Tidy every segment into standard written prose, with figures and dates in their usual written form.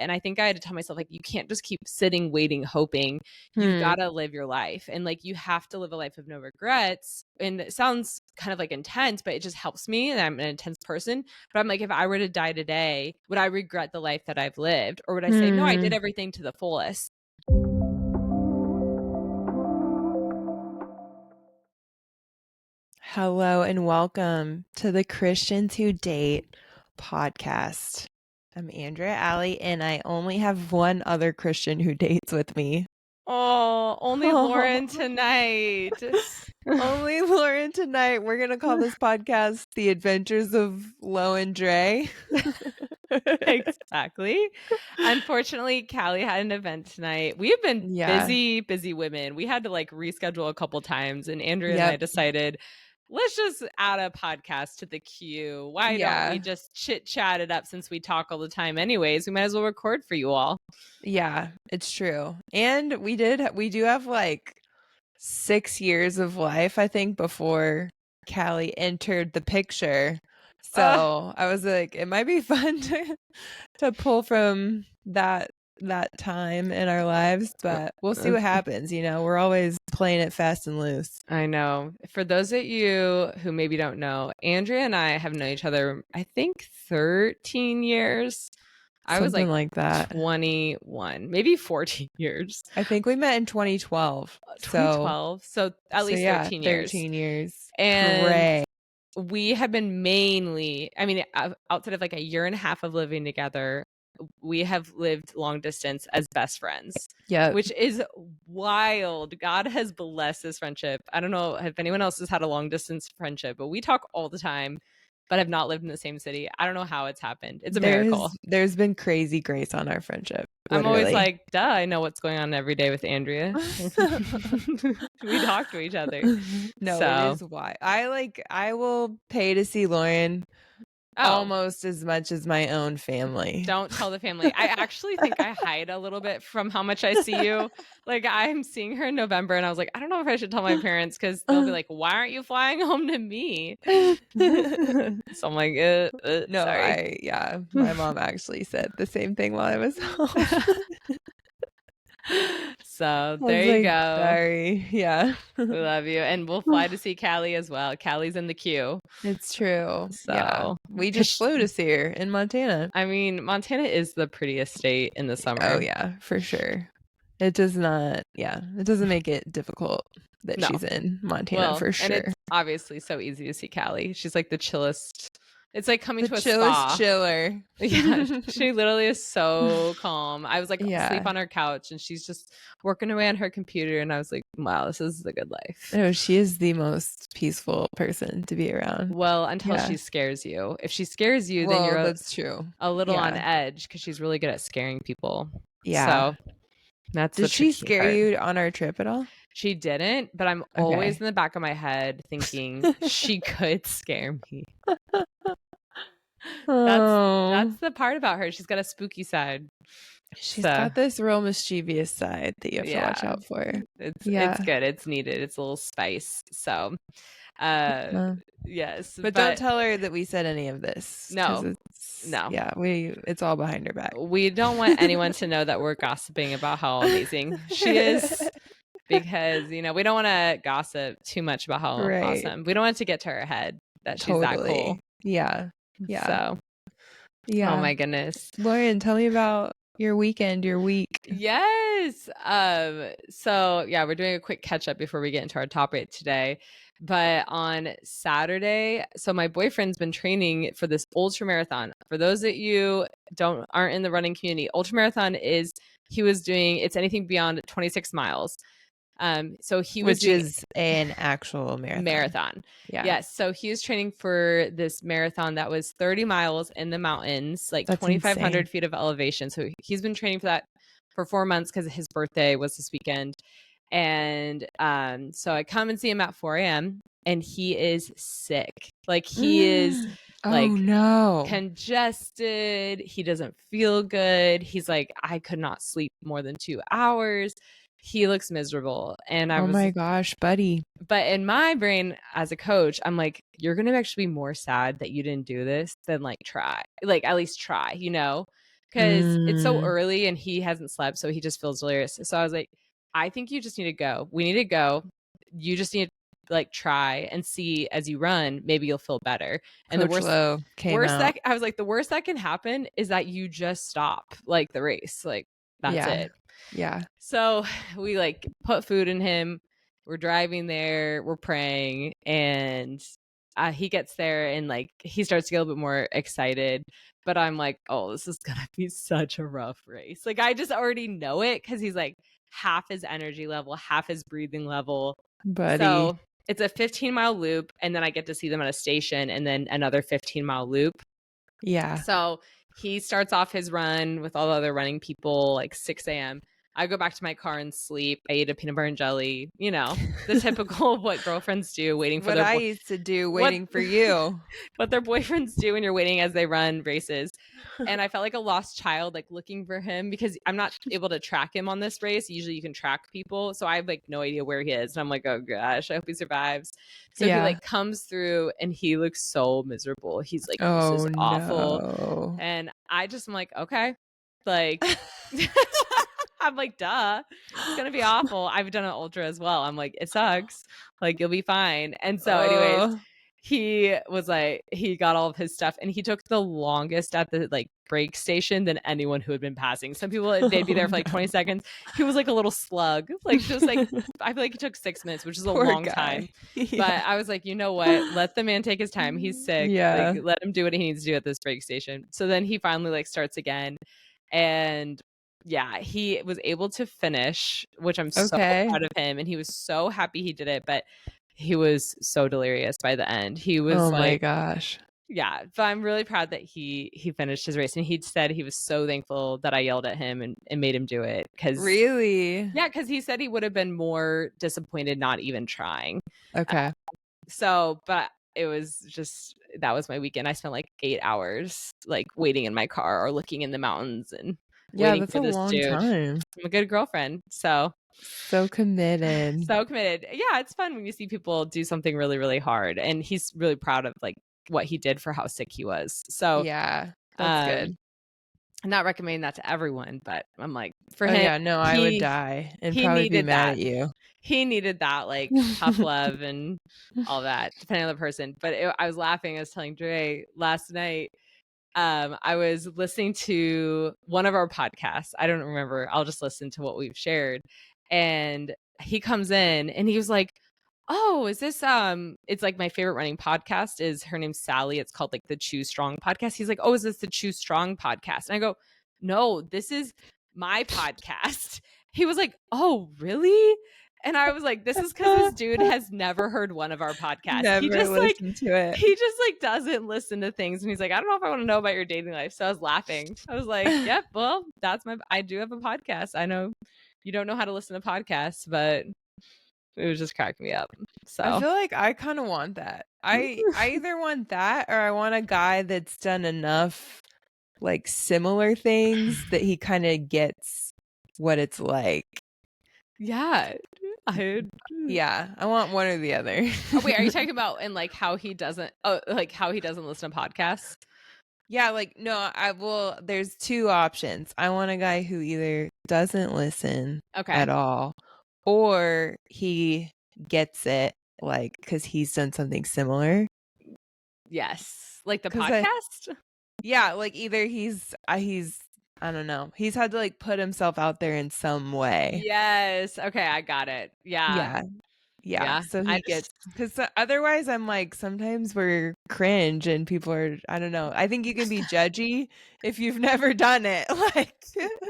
And I think I had to tell myself, like, you can't just keep sitting, waiting, hoping. You've got to live your life. And like, you have to live a life of no regrets. And it sounds kind of like intense, but it just helps me. And I'm an intense person. But I'm like, if I were to die today, would I regret the life that I've lived? Or would I say, no, I did everything to the fullest? Hello and welcome to the Christians Who Date podcast. I'm Andrea, Allie, and I only have one other Christian who dates with me. Oh, only Lauren tonight. Only Lauren tonight. We're going to call this podcast The Adventures of Lo and Dre. Exactly. Unfortunately, Kalli had an event tonight. We have been busy women. We had to like reschedule a couple times, and Andrea and I decided, let's just add a podcast to the queue. Why don't we just chit chat it up, since we talk all the time anyways? We might as well record for you all. Yeah, it's true. And we do have like 6 years of life, I think, before Kalli entered the picture. So I was like, it might be fun to pull from that time in our lives, but we'll see what happens. You know, we're always playing it fast and loose. I know. For those of you who maybe don't know, Andrea and I have known each other, I think 13 years. I was like like that. 21, maybe 14 years. I think we met in 2012. 2012. So at least 13 years. 13 years. And we have been mainly, I mean, outside of like a year and a half of living together, we have lived long distance as best friends. Yeah. Which is wild. God has blessed this friendship. I don't know if anyone else has had a long distance friendship, but we talk all the time, but have not lived in the same city. I don't know how it's happened. It's a miracle. There's been crazy grace on our friendship. Literally. I'm always like, duh, I know what's going on every day with Andrea. We talk to each other. No, it is why. I will pay to see Lauren almost as much as my own family. Don't tell the family. I actually think I hide a little bit from how much I see you. Like, I'm seeing her in November, and I was like, I don't know if I should tell my parents, because they'll be like, why aren't you flying home to me? So I'm like, no, sorry. My mom actually said the same thing while I was home. So there you go. Sorry. Yeah. We love you. And we'll fly to see Kalli as well. Kalli's in the queue. It's true. So we just flew to see her in Montana. I mean, Montana is the prettiest state in the summer. Oh yeah, for sure. It does not, it doesn't make it difficult that she's in Montana, for sure. And it's obviously so easy to see Kalli. She's like the chillest. It's like coming to a chillest chiller. Yeah, she literally is so calm. I was like asleep on her couch, and she's just working away on her computer, and I was like, wow, this is the good life. No, she is the most peaceful person to be around. Well, until she scares you. If she scares you, then you're that's true. A little on edge, because she's really good at scaring people. Yeah. So that's Did she scare you on our trip at all? She didn't, but I'm always in the back of my head thinking she could scare me. That's the part about her. She's got a spooky side. She's got this real mischievous side that you have to watch out for. It's good. It's needed. It's a little spice. So, yes. But don't tell her that we said any of this. No. Yeah, it's all behind her back. We don't want anyone to know that we're gossiping about how amazing she is. Because, we don't want to gossip too much about how awesome. We don't want it to get to her head that she's that cool. Yeah. So, oh my goodness. Lauren, tell me about your weekend, your week. Yes. So we're doing a quick catch up before we get into our topic today. But on Saturday, so my boyfriend's been training for this ultra marathon. For those that you aren't in the running community, ultra marathon is it's anything beyond 26 miles. So he was is an actual marathon. Yeah. Yes. So he was training for this marathon that was 30 miles in the mountains, like 2,500 feet of elevation. So he's been training for that for 4 months, because his birthday was this weekend. And so I come and see him at 4 a.m. and he is sick. Like he is congested. He doesn't feel good. He's like, I could not sleep more than 2 hours. He looks miserable. And I was, oh my gosh, buddy. But in my brain as a coach, I'm like, you're going to actually be more sad that you didn't do this than like try, like at least try, because it's so early and he hasn't slept, so he just feels delirious. So I was like, I think you just need to go. We need to go. You just need to like try and see as you run, maybe you'll feel better. And Coach Lowe came out. I was like, the worst that can happen is that you just stop like the race. Like that's it. Yeah. So we like put food in him. We're driving there. We're praying, and he gets there and like he starts to get a little bit more excited. But I'm like, oh, this is gonna be such a rough race. Like I just already know it because he's like half his energy level, half his breathing level. Buddy. So it's a 15-mile loop, and then I get to see them at a station, and then another 15-mile loop. Yeah. So he starts off his run with all the other running people like 6 a.m. I go back to my car and sleep. I eat a peanut butter and jelly, you know, the typical of what girlfriends do, waiting for what their I used to do, waiting for you. What their boyfriends do when you're waiting as they run races. And I felt like a lost child, like looking for him because I'm not able to track him on this race. Usually you can track people. So I have like no idea where he is. And I'm like, oh gosh, I hope he survives. So he like comes through and he looks so miserable. He's like, this is awful. No. And I just am like, okay. Like I'm like, duh, it's gonna be awful. I've done an ultra as well. I'm like, it sucks. Like, you'll be fine. And so, anyways, he was like, he got all of his stuff and he took the longest at the like break station than anyone who had been passing. Some people they'd be there for like 20 seconds. He was like a little slug, like just like I feel like it took 6 minutes, which is a long time. But I was like, you know what? Let the man take his time. He's sick. Yeah. Like, let him do what he needs to do at this break station. So then he finally like starts again, and yeah, he was able to finish, which I'm so proud of him. And he was so happy he did it, but he was so delirious by the end. He was oh my like, gosh. Yeah. But I'm really proud that he finished his race. And he said he was so thankful that I yelled at him and made him do it. Really? Yeah, because he said he would have been more disappointed not even trying. Okay. But it was just, that was my weekend. I spent like 8 hours like waiting in my car or looking in the mountains and waiting that's for a this long dude. time. I'm a good girlfriend. So committed. So committed. Yeah, it's fun when you see people do something really, really hard. And he's really proud of like what he did for how sick he was. So yeah, that's good. I'm not recommending that to everyone, but I'm like, for him. Yeah, no, I would die and probably be mad at you. He needed that like tough love and all that, depending on the person. But I was laughing. I was telling Dre last night, I was listening to one of our podcasts. I don't remember. I'll just listen to what we've shared. And he comes in and he was like, oh, is this it's like my favorite running podcast is, her name's Sally. It's called like the Choose Strong podcast. He's like, oh, is this the Choose Strong podcast? And I go, no, this is my podcast. He was like, oh, really? And I was like, this is because this dude has never heard one of our podcasts. Never listened to it. He just like doesn't listen to things. And he's like, I don't know if I want to know about your dating life. So I was laughing. I was like, yep, well, I do have a podcast. I know you don't know how to listen to podcasts, but it was just cracking me up. So I feel like I kind of want that. I either want that or I want a guy that's done enough like similar things that he kind of gets what it's like. Yeah. I want one or the other. Oh, wait, are you talking about and like how he doesn't listen to podcasts? Yeah, like no, there's two options. I want a guy who either doesn't listen at all or he gets it like cuz he's done something similar. Yes. Like the podcast? Yeah, like either he's I don't know. He's had to like put himself out there in some way. Yes. Okay, I got it. Yeah. So he gets, because otherwise I'm like, sometimes we're cringe and people are, I don't know. I think you can be judgy if you've never done it. Like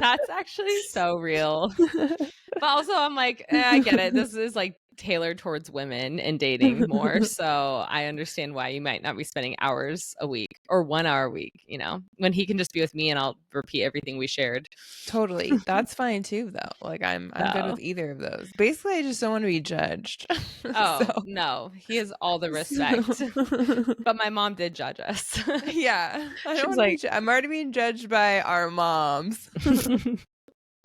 that's actually so real. But also I'm like, I get it. This is like tailored towards women and dating more. So I understand why you might not be spending hours a week or 1 hour a week, you know, when he can just be with me and I'll repeat everything we shared. Totally. That's fine too, though. Like I'm good with either of those. Basically, I just don't want to be judged. No, he has all the respect. But my mom did judge us. Yeah. I'm already being judged by our moms.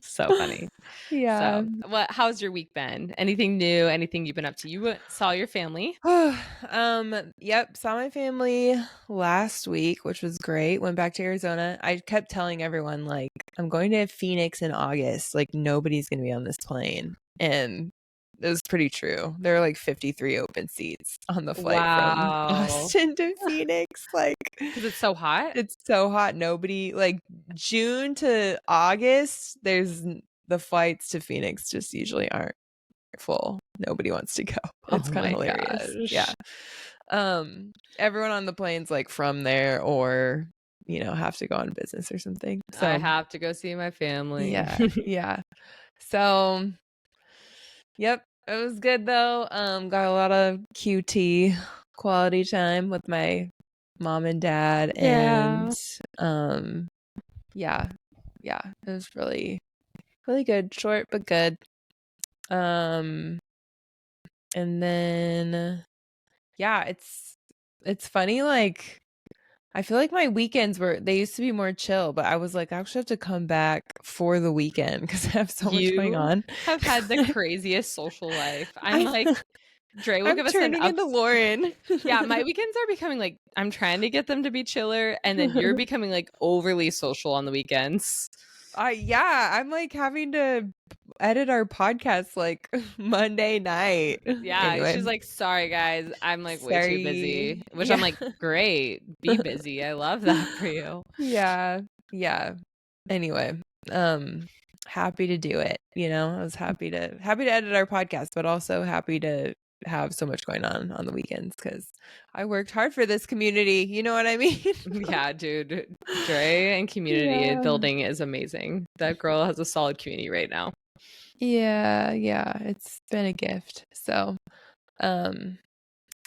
So funny. Yeah. So, how's your week been? Anything new? Anything you've been up to? You saw your family? Yep, saw my family last week, which was great. Went back to Arizona. I kept telling everyone, like, I'm going to Phoenix in August. Like, nobody's going to be on this plane. And it was pretty true. There are like 53 open seats on the flight from Austin to Phoenix. Like, because it's so hot. It's so hot. Nobody, like, June to August, the flights to Phoenix just usually aren't full. Nobody wants to go. It's kind of hilarious. Gosh. Yeah. Everyone on the plane's like from there or, have to go on business or something. So I have to go see my family. Yeah. Yeah. So, yep, it was good though. Got a lot of QT quality time with my mom and dad, and yeah, it was really, really good. Short but good. And then it's funny, like, I feel like my weekends they used to be more chill, but I was like, I actually have to come back for the weekend because I have so much going on. Have had the craziest social life. I'm like, Dre will give us turning into Lauren. Yeah, my weekends are becoming like, I'm trying to get them to be chiller, and then you're becoming like overly social on the weekends. I'm like having to edit our podcast like Monday night. Yeah, anyway. She's like, sorry guys, I'm like way too busy. Which I'm like, great, be busy. I love that for you. Yeah. Anyway, happy to do it. I was happy to edit our podcast, but also happy to have so much going on the weekends because I worked hard for this community. You know what I mean? Yeah, dude. Dre and community building is amazing. That girl has a solid community right now. Yeah, it's been a gift. So,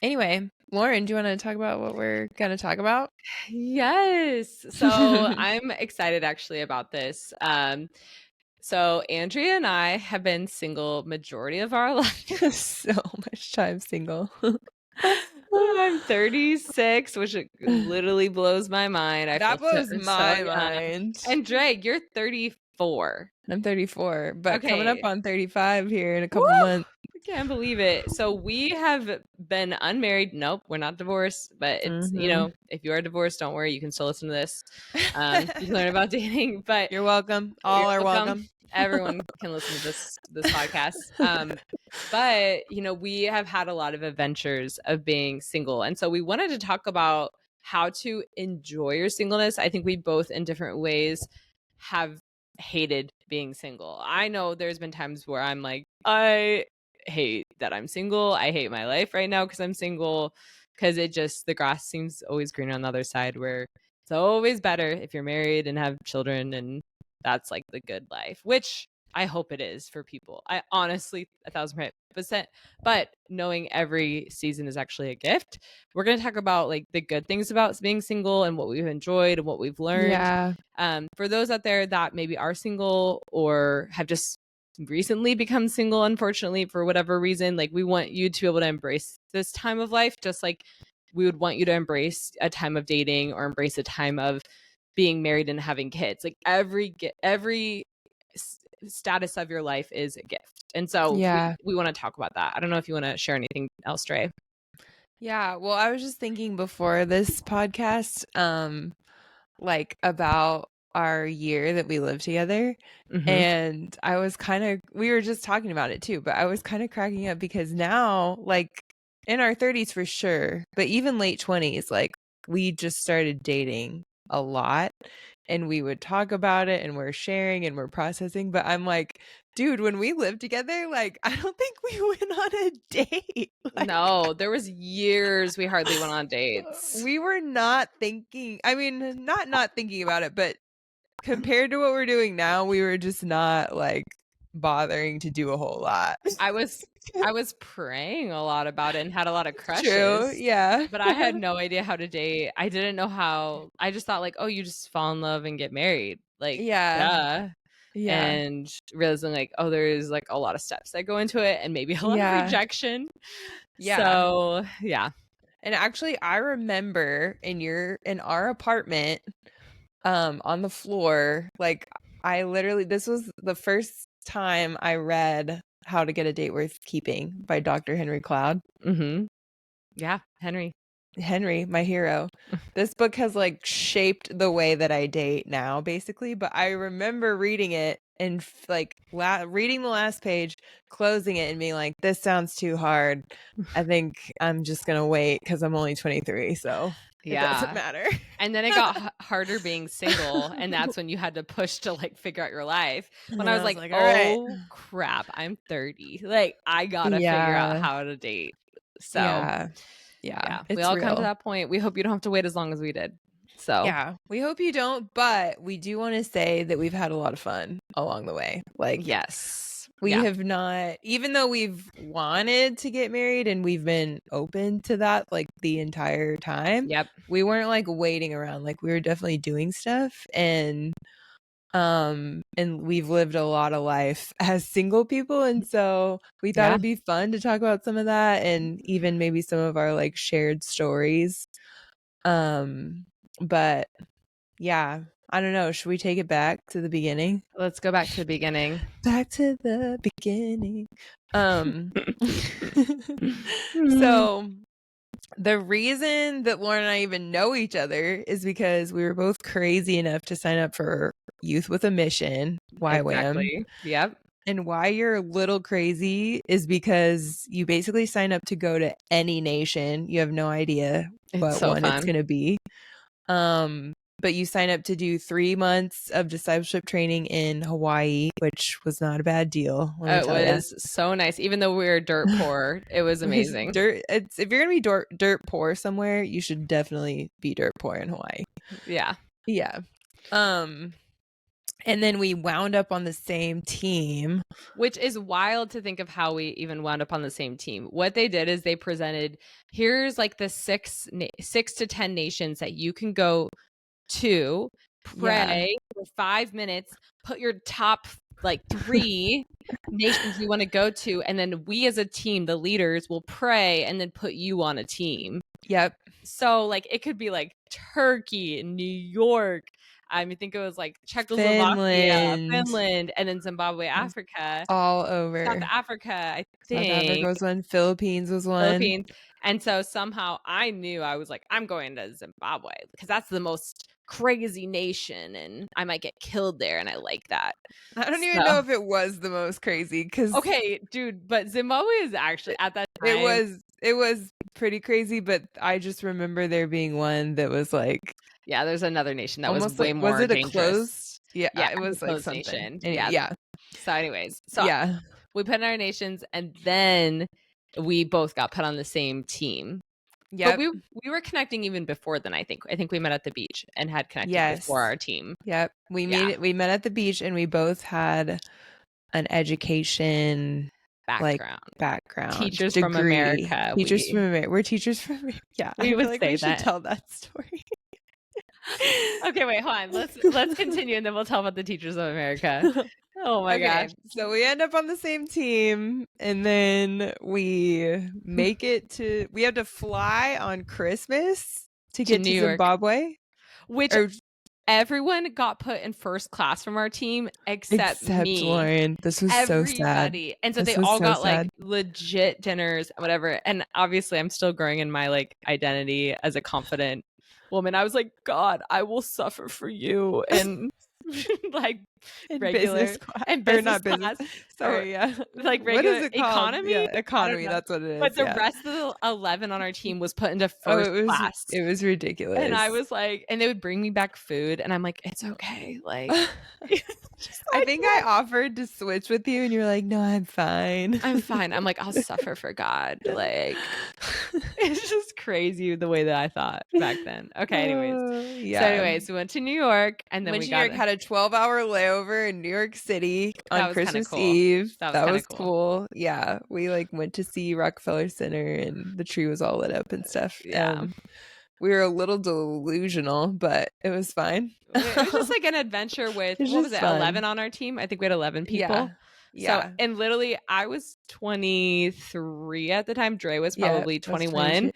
anyway, Lauren, do you want to talk about what we're going to talk about? Yes. So I'm excited actually about this. So Andrea and I have been single majority of our life. So much time single. I'm 36, which literally blows my mind. That blows my mind. And Dre, you're 34. I'm 34, but coming up on 35 here in a couple months. I can't believe it. So we have been unmarried. Nope, we're not divorced, but it's, if you are divorced, don't worry, you can still listen to this. You can learn about dating, but you're welcome. All are welcome. Everyone can listen to this podcast. But we have had a lot of adventures of being single. And so we wanted to talk about how to enjoy your singleness. I think we both in different ways have hated being single. I know there's been times where I'm like, I hate that I'm single. I hate my life right now because I'm single, because the grass seems always greener on the other side, where it's always better if you're married and have children, and that's like the good life, which I hope it is for people. I honestly 1,000%. But knowing every season is actually a gift, we're going to talk about like the good things about being single and what we've enjoyed and what we've learned. Yeah. For those out there that maybe are single or have just recently become single, unfortunately, for whatever reason, like, we want you to be able to embrace this time of life, just like we would want you to embrace a time of dating or embrace a time of being married and having kids. Like every status of your life is a gift. And so we want to talk about that. I don't know if you want to share anything else, Dre. Yeah, well, I was just thinking before this podcast, like, about our year that we lived together. And we were just talking about it too, but I was kind of cracking up because now, like, in our 30s for sure, but even late 20s, like, we just started dating a lot, and we would talk about it, and we're sharing and we're processing. But I'm like, dude, when we lived together, like, I don't think we went on a date. Like, no, there was years we hardly went on dates. We were not thinking, I mean, not thinking about it, but compared to what we're doing now, we were just not like bothering to do a whole lot. I was praying a lot about it and had a lot of crushes. True, yeah. But I had no idea how to date. I didn't know how. I just thought, like, oh, you just fall in love and get married. Like, yeah. And realizing, like, oh, there's like a lot of steps that go into it, and maybe a lot of rejection. Yeah. So, yeah. And actually, I remember in our apartment, on the floor, like, this was the first time I read How to Get a Date Worth Keeping by Dr. Henry Cloud. Mm-hmm. Yeah, Henry, my hero. This book has like shaped the way that I date now, basically. But I remember reading it and like reading the last page, closing it, and being like, "This sounds too hard. I think I'm just gonna wait because I'm only 23, so it doesn't matter." And then it got harder being single, and that's when you had to push to like figure out your life. When I was like, all right, "Oh crap, I'm 30. Like I gotta figure out how to date." So yeah, we all come to that point. We hope you don't have to wait as long as we did. So yeah, we hope you don't, but we do want to say that we've had a lot of fun along the way. Like, yes, we have not, even though we've wanted to get married and we've been open to that like the entire time. Yep. We weren't like waiting around. Like we were definitely doing stuff, and we've lived a lot of life as single people, and so we thought it'd be fun to talk about some of that, and even maybe some of our like shared stories. But yeah, I don't know, should we take it back to the beginning? Let's go back to the beginning. Back to the beginning. So the reason that Lauren and I even know each other is because we were both crazy enough to sign up for Youth with a Mission, YWAM. Exactly. Yep. And why you're a little crazy is because you basically sign up to go to any nation. You have no idea what one it's going to be. But you sign up to do 3 months of discipleship training in Hawaii, which was not a bad deal. It was so nice. Even though we were dirt poor, it was amazing. If you're going to be dirt poor somewhere, you should definitely be dirt poor in Hawaii. Yeah. Yeah. And then we wound up on the same team. Which is wild to think of how we even wound up on the same team. What they did is they presented, here's like the 6 to 10 nations that you can go to, pray for 5 minutes, put your top like 3 nations you want to go to, and then we as a team, the leaders, will pray and then put you on a team. Yep. So like it could be like Turkey, New York, I think it was like Czechoslovakia, Finland, and then Zimbabwe, Africa. All over. South Africa, I think. South Africa was one. Philippines was one. And so somehow I knew, I was like, I'm going to Zimbabwe because that's the most crazy nation and I might get killed there, and I like that. I don't even know if it was the most crazy because okay, dude, but Zimbabwe is actually at that time it was pretty crazy, but I just remember there being one that was like, yeah, there's another nation that was way more dangerous. Was it a closed? Yeah, it was like something. Nation. Anyway, yeah. So anyways, we put in our nations, and then we both got put on the same team. Yeah, but we were connecting even before then. I think we met at the beach and had connected before our team. Yep, we met at the beach, and we both had an education background, teachers degree. From America. Teachers from America. We're teachers from America. Yeah, we would say that. Should tell that story. Okay, wait, hold on. Let's continue, and then we'll tell about the teachers of America. Oh my gosh. So we end up on the same team, and then we make it to, we have to fly on Christmas to get to Zimbabwe. Which everyone got put in first class from our team except me. Lauren. This was so sad. And so they all got like legit dinners, whatever. And obviously I'm still growing in my like identity as a confident woman. I was like, God, I will suffer for you. And like in regular business class, and business not class. Business. Sorry, yeah, like regular what is it called? Economy. Yeah, economy. That's what it is. But the rest of the 11 on our team was put into first class. It was ridiculous. And I was like, and they would bring me back food, and I'm like, it's okay. Like, I think I offered to switch with you, and you're like, no, I'm fine. I'm fine. I'm like, I'll suffer for God. Like, it's just crazy the way that I thought back then. Okay, anyways. So anyways, we went to New York, and then we had a 12-hour layover in New York City on Christmas Eve. That was cool. Yeah, we like went to see Rockefeller Center, and the tree was all lit up and stuff. Yeah. We were a little delusional, but it was fine. It was just like an adventure with, what was it, 11 on our team? I think we had 11 people. Yeah. So, and literally, I was 23 at the time. Dre was probably 21,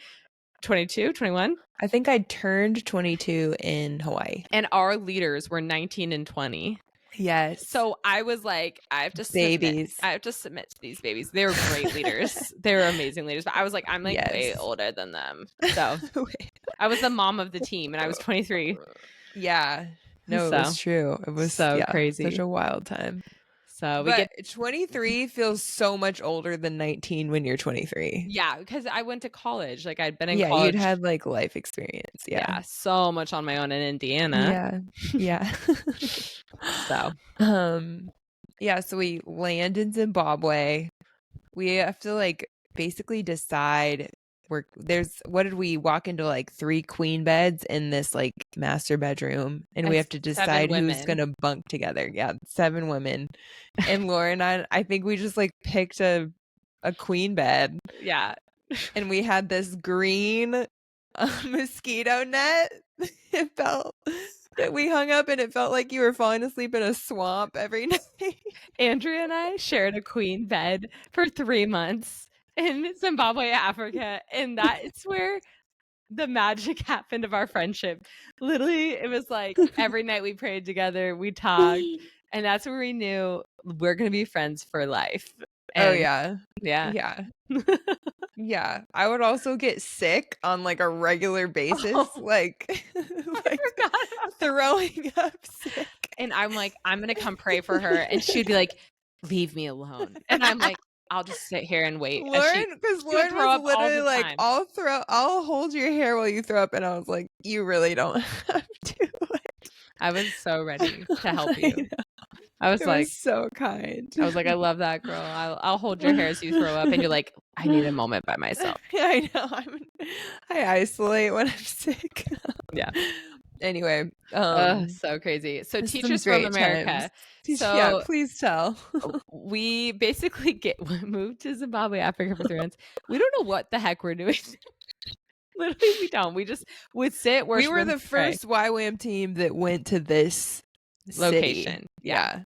22, 21. I think I turned 22 in Hawaii. And our leaders were 19 and 20. Yes. So I was like, I have to babies. submit to these babies. They were great leaders. They were amazing leaders. But I was like, I'm like way older than them. So I was the mom of the team and I was 23. Yeah. No, it was true. It was so crazy. Such a wild time. So but 23 feels so much older than 19 when you're 23. Yeah, because I went to college. Like I'd been in college. college. You'd had like life experience. Yeah, so much on my own in Indiana. Yeah. So yeah, so we land in Zimbabwe. We have to like basically decide what did we walk into like 3 queen beds in this like master bedroom, and we have to decide who's gonna bunk together. Yeah, 7 women. And Lauren and I think we just like picked a queen bed. Yeah. And we had this green mosquito net. It felt that we hung up, and it felt like you were falling asleep in a swamp every night. Andrea and I shared a queen bed for 3 months in Zimbabwe, Africa, and that's where the magic happened of our friendship. Literally, it was like every night we prayed together, we talked, and that's where we knew we're going to be friends for life. And yeah. Yeah, I would also get sick on like a regular basis, like throwing up sick. And I'm like, I'm gonna come pray for her, and she'd be like, "Leave me alone." And I'm like, I'll just sit here and wait. Lauren, because Lauren was literally like, I'll hold your hair while you throw up, and I was like, you really don't have to. I was so ready to help you. I was like, so kind. I was like, I love that girl. I'll hold your hair as you throw up, and you're like, I need a moment by myself. I know. I isolate when I'm sick. Yeah. Anyway, so crazy. So Teachers from America. Yeah, please tell. We basically moved to Zimbabwe, Africa for 3 months. We don't know what the heck we're doing. Literally, we don't. We just would sit. We were the first YWAM team that went to this location. City. Yeah.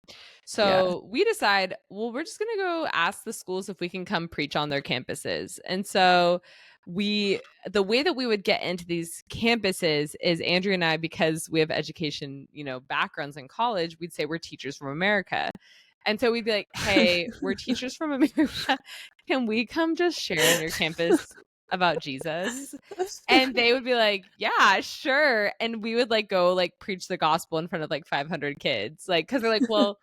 So we decide, well, we're just gonna go ask the schools if we can come preach on their campuses. And so the way that we would get into these campuses is Andrea and I, because we have education, backgrounds in college, we'd say we're Teachers from America. And so we'd be like, hey, we're Teachers from America. Can we come just share in your campus about Jesus? And they would be like, yeah, sure. And we would like go like preach the gospel in front of like 500 kids. Like, cause they're like, well,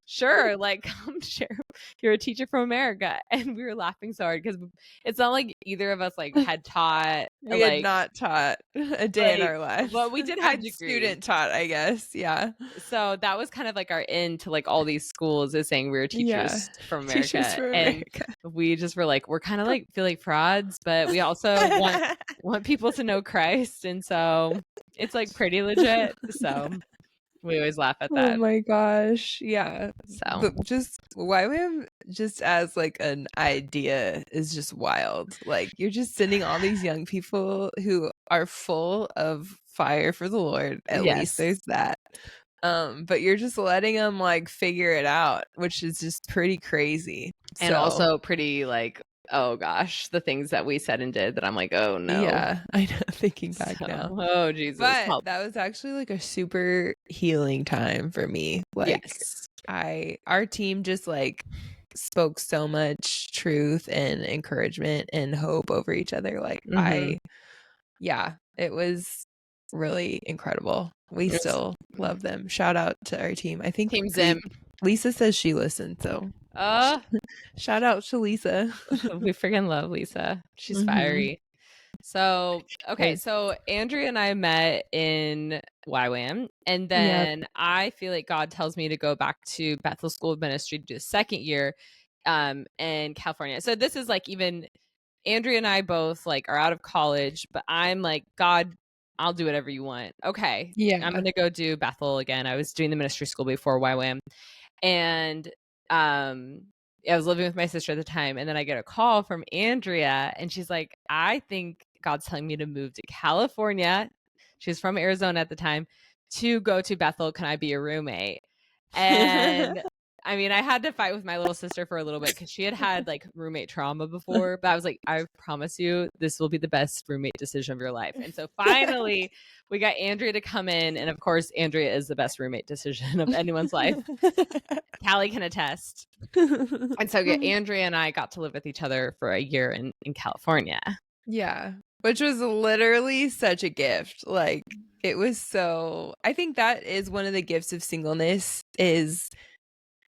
sure, like come share. You're a Teacher from America. And we were laughing so hard because it's not like either of us like had taught. We had not taught a day in our lives. But we did have student taught, I guess. Yeah. So that was kind of like our in to like all these schools is saying we were Teachers from America. And we just were like, we're kind of like feel like frauds, but we also want people to know Christ. And so it's like pretty legit. So we always laugh at that. Oh my gosh. Yeah. So but just YWAM just as like an idea is just wild. Like you're just sending all these young people who are full of fire for the Lord. At least there's that. But you're just letting them like figure it out, which is just pretty crazy. And also pretty like, oh gosh, the things that we said and did that I'm like, oh no. Yeah, I know, thinking back now. Oh Jesus. But that was actually like a super healing time for me. Like our team just like spoke so much truth and encouragement and hope over each other. Like it was really incredible. We still love them. Shout out to our team. I think Team Zim. Lisa says she listened, so shout out to Lisa. We freaking love Lisa. She's fiery. So okay, so Andrea and I met in YWAM, and then I feel like God tells me to go back to Bethel School of Ministry to do a second year in California. So this is like, even Andrea and I both like are out of college, but I'm like, God, I'll do whatever you want. Okay. Yeah. I'm going to go do Bethel again. I was doing the ministry school before YWAM. And I was living with my sister at the time. And then I get a call from Andrea, and she's like, I think God's telling me to move to California. She's from Arizona at the time, to go to Bethel. Can I be a roommate? And I mean, I had to fight with my little sister for a little bit because she had like roommate trauma before. But I was like, I promise you, this will be the best roommate decision of your life. And so finally, we got Andrea to come in. And of course, Andrea is the best roommate decision of anyone's life. Kalli can attest. And so Andrea and I got to live with each other for a year in California. Yeah. Which was literally such a gift. Like, it was so, I think that is one of the gifts of singleness is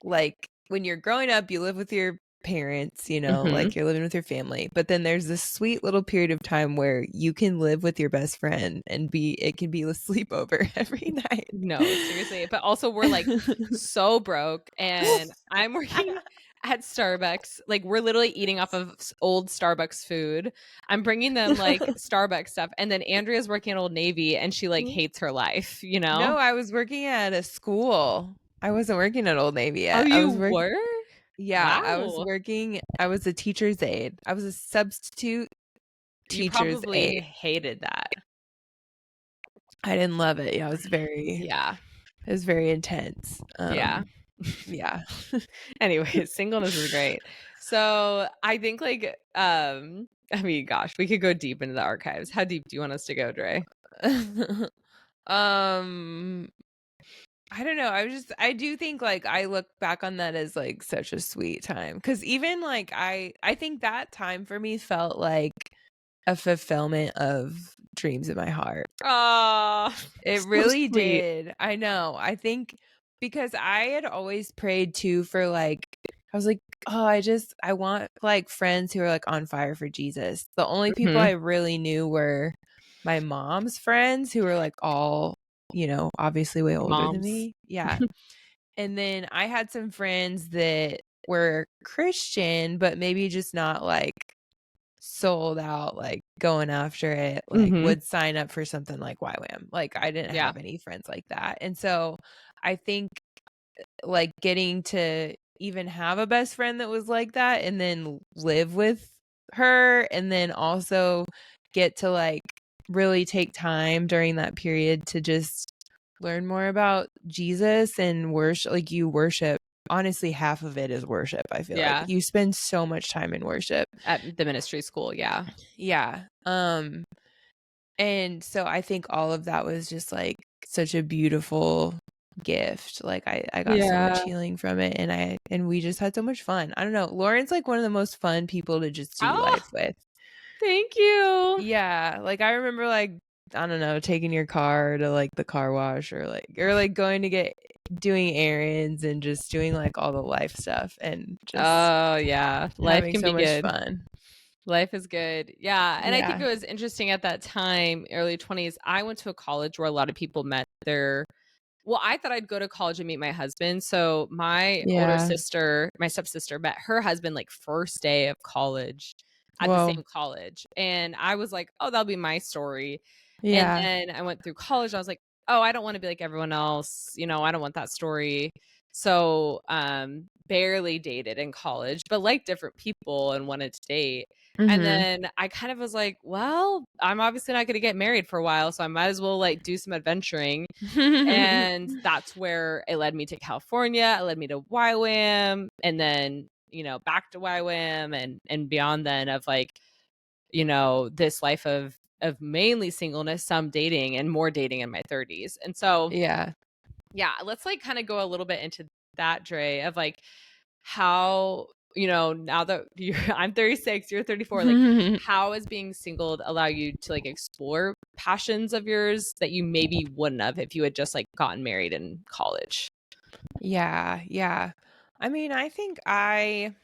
like when you're growing up, you live with your parents, you know, like you're living with your family. But then there's this sweet little period of time where you can live with your best friend and it can be a sleepover every night. No, seriously. But also we're like so broke and I'm working at Starbucks. Like we're literally eating off of old Starbucks food. I'm bringing them like Starbucks stuff. And then Andrea's working at Old Navy and she like hates her life, you know? No, I was working at a school. I wasn't working at Old Navy yet. Oh, you were? Yeah, Wow. I was a teacher's aide. I was a substitute teacher's aide. You probably hated that. I didn't love it. Yeah, it was very intense. Yeah. Yeah. Anyway, singleness is great. So I think like, I mean, gosh, we could go deep into the archives. How deep do you want us to go, Dre? I don't know. I do think like I look back on that as like such a sweet time. Cause even like I think that time for me felt like a fulfillment of dreams in my heart. Oh, it so really sweet. did. I know. I think because I had always prayed too for like, I was like, oh, I want like friends who are like on fire for Jesus. The only people I really knew were my mom's friends who were like all, you know, obviously way older than me. Yeah. And then I had some friends that were Christian, but maybe just not like sold out, like going after it, like would sign up for something like YWAM. Like I didn't have any friends like that. And so I think like getting to even have a best friend that was like that and then live with her and then also get to like really take time during that period to just learn more about Jesus and worship. Like you worship, honestly, half of it is worship. I feel like you spend so much time in worship at the ministry school. Yeah. And so I think all of that was just like such a beautiful gift. Like I got so much healing from it and we just had so much fun. I don't know. Lauren's like one of the most fun people to just do life with. Thank you. Yeah. Like I remember like, I don't know, taking your car to like the car wash or like going to doing errands and just doing like all the life stuff and just life can so be much good. fun. Life is good. Yeah. And I think it was interesting at that time, early 20s. I went to a college where a lot of people met I thought I'd go to college and meet my husband. So my older sister, my stepsister, met her husband like first day of college at the same college. And I was like, oh, that'll be my story. And then I went through college. I was like, oh, I don't want to be like everyone else. You know, I don't want that story. So barely dated in college, but liked different people and wanted to date. And then I kind of was like, well, I'm obviously not going to get married for a while, so I might as well like do some adventuring. And that's where it led me to California. It led me to YWAM and then, you know, back to YWAM and beyond then of like, you know, this life of mainly singleness, some dating and more dating in my 30s. And so, yeah, let's like kind of go a little bit into that, Dre, of like how, you know, now that I'm 36, you're 34, like how is being single allow you to like explore passions of yours that you maybe wouldn't have if you had just like gotten married in college? Yeah. I mean, I think I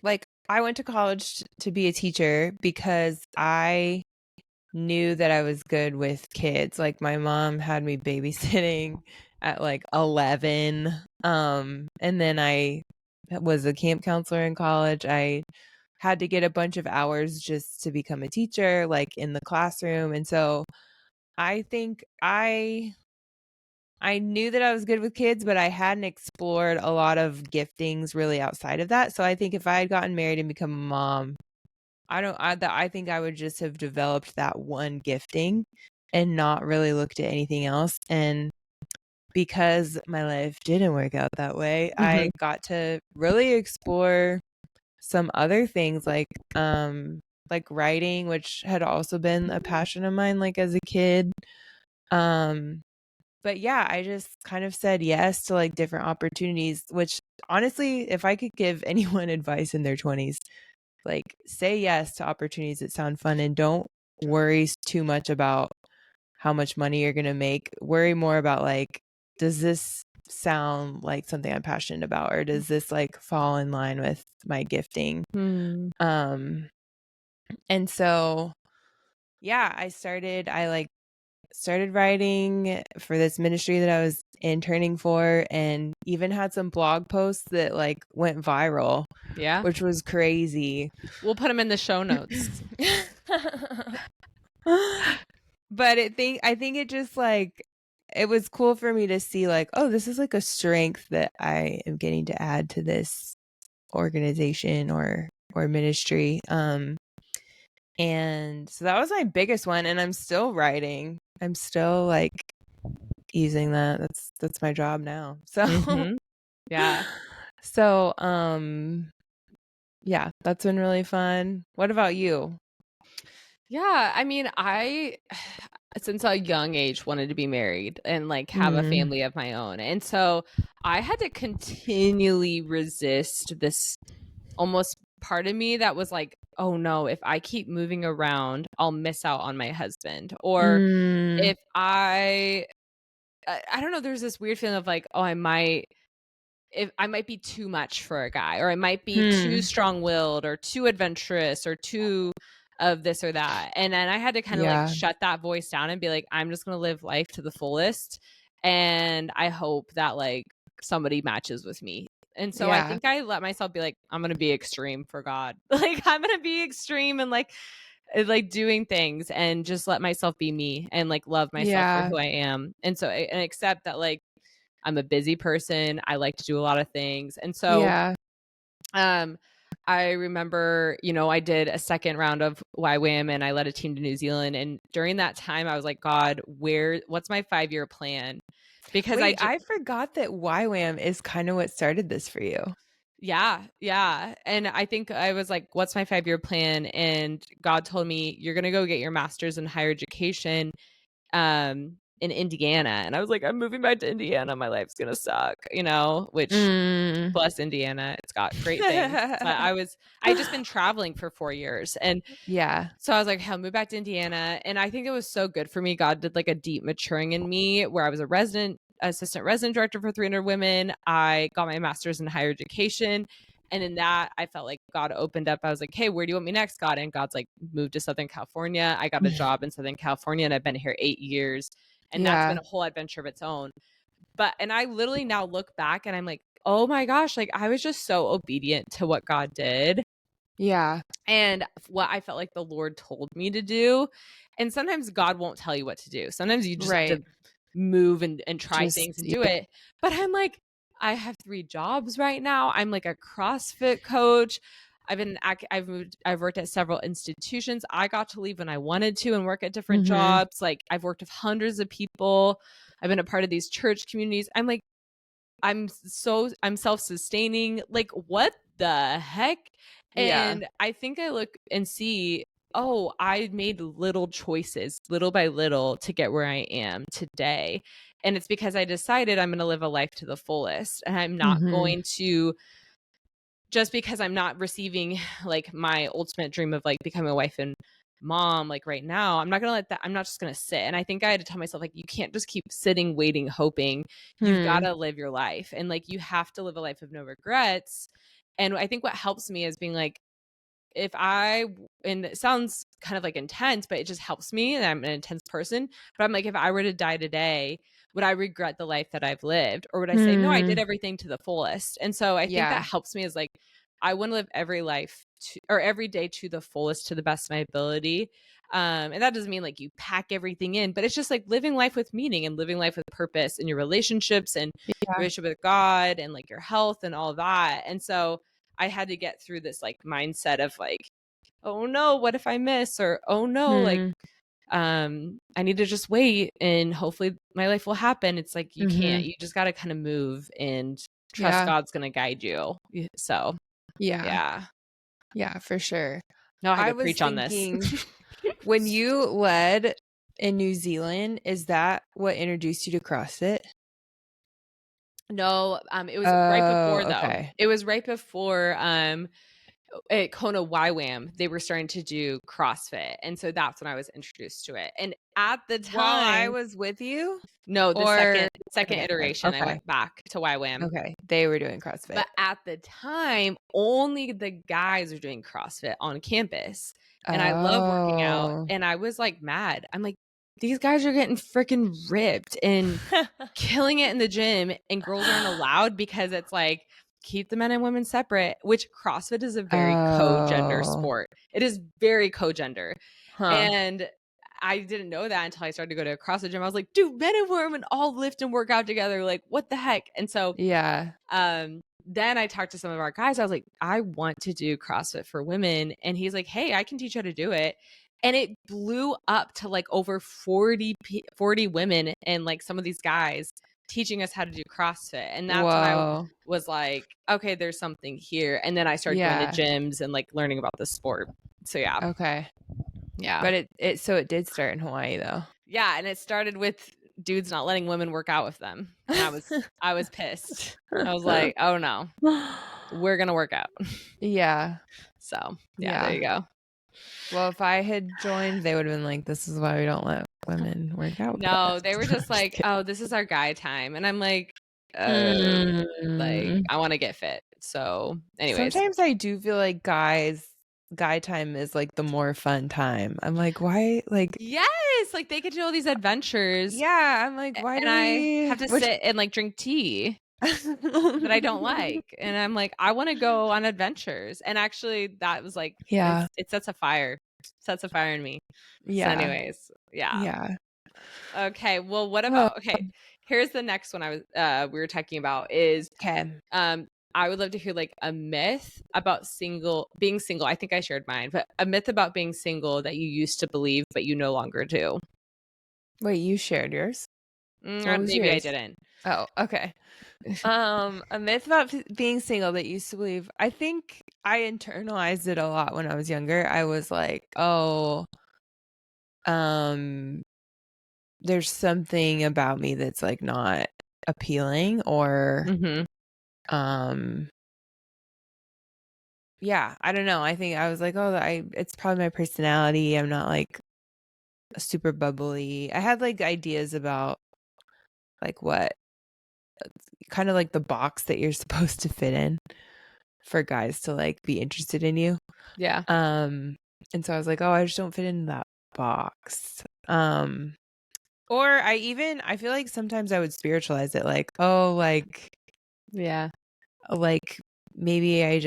went to college to be a teacher because I knew that I was good with kids. Like my mom had me babysitting at like 11. And then I was a camp counselor in college. I had to get a bunch of hours just to become a teacher, like in the classroom. And so I think I knew that I was good with kids, but I hadn't explored a lot of giftings really outside of that. So I think if I had gotten married and become a mom, I think I would just have developed that one gifting and not really looked at anything else. And because my life didn't work out that way, I got to really explore some other things like writing, which had also been a passion of mine like as a kid. But yeah, I just kind of said yes to like different opportunities, which honestly, if I could give anyone advice in their 20s, like say yes to opportunities that sound fun and don't worry too much about how much money you're going to make. Worry more about like, does this sound like something I'm passionate about, or does this like fall in line with my gifting? And so yeah, I started writing for this ministry that I was interning for, and even had some blog posts that like went viral. Yeah. Which was crazy. We'll put them in the show notes. But I think it just like, it was cool for me to see like, oh, this is like a strength that I am getting to add to this organization or ministry. And so that was my biggest one, and I'm still writing. I'm still like using that. That's my job now. So yeah. So yeah, that's been really fun. What about you? Yeah, I mean, I since a young age wanted to be married and like have a family of my own. And so I had to continually resist this almost part of me that was like, oh no, if I keep moving around, I'll miss out on my husband. Or if I don't know, there's this weird feeling of like, oh, I might be too much for a guy, or I might be too strong-willed or too adventurous or too of this or that. And then I had to kind of like shut that voice down and be like, I'm just going to live life to the fullest. And I hope that like somebody matches with me. And so I think I let myself be like, I'm going to be extreme for God. Like I'm going to be extreme and like doing things and just let myself be me and like love myself for who I am. And so and accept that like I'm a busy person. I like to do a lot of things. And so I remember, I did a second round of YWAM and I led a team to New Zealand. And during that time, I was like, God, what's my 5-year plan? Because I forgot that YWAM is kind of what started this for you. Yeah. Yeah. And I think I was like, what's my 5-year plan? And God told me, you're going to go get your master's in higher education in Indiana. And I was like, I'm moving back to Indiana. My life's going to suck, which bless Indiana. It's got great things. But I just been traveling for 4 years. And so I was like, hey, I'll move back to Indiana. And I think it was so good for me. God did like a deep maturing in me where I was assistant resident director for 300 Women. I got my master's in higher education. And in that, I felt like God opened up. I was like, hey, where do you want me next, God? And God's like, moved to Southern California. I got a job in Southern California and I've been here 8 years. And that's been a whole adventure of its own. And I literally now look back and I'm like, oh my gosh, like I was just so obedient to what God did. Yeah. And what I felt like the Lord told me to do. And sometimes God won't tell you what to do. Sometimes you just have to move and try things and do it. But I'm like, I have 3 jobs right now. I'm like a CrossFit coach. I've worked at several institutions. I got to leave when I wanted to and work at different jobs. Like I've worked with hundreds of people. I've been a part of these church communities. I'm like, I'm self-sustaining. Like what the heck? And I think I look and see, oh, I made little choices, little by little, to get where I am today. And it's because I decided I'm going to live a life to the fullest. And I'm not going to, just because I'm not receiving like my ultimate dream of like becoming a wife and mom, like right now, I'm not just going to sit. And I think I had to tell myself, like, you can't just keep sitting, waiting, hoping. You've got to live your life. And like, you have to live a life of no regrets. And I think what helps me is being like, and it sounds kind of like intense, but it just helps me. And I'm an intense person, but I'm like, if I were to die today, would I regret the life that I've lived? Or would I say, no, I did everything to the fullest? And so I think that helps me is like, I want to live every day to the fullest, to the best of my ability. And that doesn't mean like you pack everything in, but it's just like living life with meaning and living life with purpose in your relationships and your relationship with God and like your health and all of that. And so I had to get through this like mindset of like, oh no, what if I miss? Or, oh no, like I need to just wait and hopefully my life will happen. It's like, you can't, you just got to kind of move and trust God's going to guide you. So, yeah, for sure. now I I could was preach on this. thinking, when you led in New Zealand, is that what introduced you to CrossFit? No, it was right before though. Okay. It was right before at Kona YWAM, they were starting to do CrossFit. And so that's when I was introduced to it. And at the time, while I was with you? No, the second okay, iteration, I okay. went back to YWAM. Okay. They were doing CrossFit. But at the time, only the guys were doing CrossFit on campus. And I love working out. And I was like mad. I'm like, these guys are getting freaking ripped and killing it in the gym, and girls aren't allowed because it's like, keep the men and women separate, which CrossFit is a very co-gender sport. It is very co-gender. And I didn't know that until I started to go to a CrossFit gym. I was like, dude, men and women all lift and work out together. Like, what the heck? And so then I talked to some of our guys. I was like, I want to do CrossFit for women. And he's like, hey, I can teach you how to do it. And it blew up to like over 40 women and like some of these guys teaching us how to do CrossFit. And that's when I was like, okay, there's something here. And then I started going to gyms and like learning about the sport. So yeah. Okay. Yeah. But it did start in Hawaii though. Yeah. And it started with dudes not letting women work out with them. And I was pissed. I was like, oh no, we're going to work out. Yeah. So yeah, there you go. Well, if I had joined, they would have been like, this is why we don't let women work out. No, they were just like, oh, this is our guy time. And I'm like, I want to get fit. So anyways. Sometimes I do feel like guy time is like the more fun time. I'm like, why? Like, yes, like they could do all these adventures. Yeah, I'm like, why do I have to sit and like drink tea that I don't like? And I'm like, I want to go on adventures. And actually, that was like, it sets a fire. Sets a fire in me. Yeah. So anyways, yeah. Okay. Well, what about? Okay, here's the next one. We were talking about is I would love to hear like a myth about being single. I think I shared mine, but a myth about being single that you used to believe, but you no longer do. Wait, you shared yours? Maybe yours? I didn't. Oh, okay. A myth about being single that you used to believe. I think I internalized it a lot when I was younger. I was like, oh, there's something about me that's like not appealing or yeah, I don't know. I think I was like, oh, it's probably my personality. I'm not like super bubbly. I had like ideas about like what kind of like the box that you're supposed to fit in for guys to like be interested in you. Yeah. And so I was like, oh, I just don't fit in that box. Or I feel like sometimes I would spiritualize it like, oh, like, yeah, like maybe I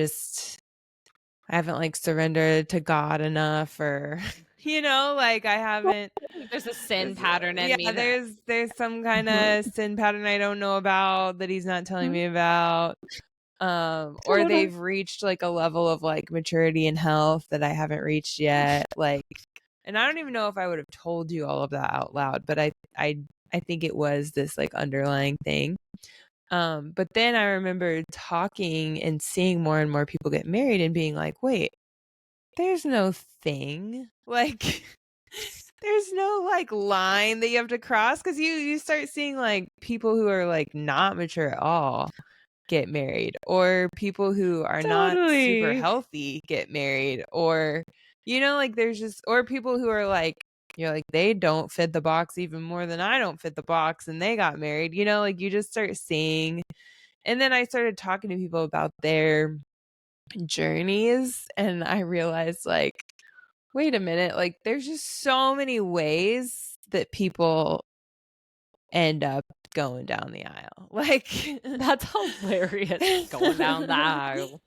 haven't like surrendered to God enough, or like I haven't. There's a sin pattern in me. There's some kind of sin pattern I don't know about that he's not telling me about. Or they've reached like a level of like maturity and health that I haven't reached yet. Like, and I don't even know if I would have told you all of that out loud, but I think it was this like underlying thing. But then I remember talking and seeing more and more people get married and being like, wait, there's no thing. Like, there's no like line that you have to cross, because you start seeing like people who are like not mature at all get married, or people who are not super healthy get married, or like there's just, or people who are like, you're like, they don't fit the box even more than I don't fit the box, and they got married, like you just start seeing. And then I started talking to people about their journeys, and I realized like, wait a minute, like there's just so many ways that people end up going down the aisle. Like, that's hilarious. Going down the aisle.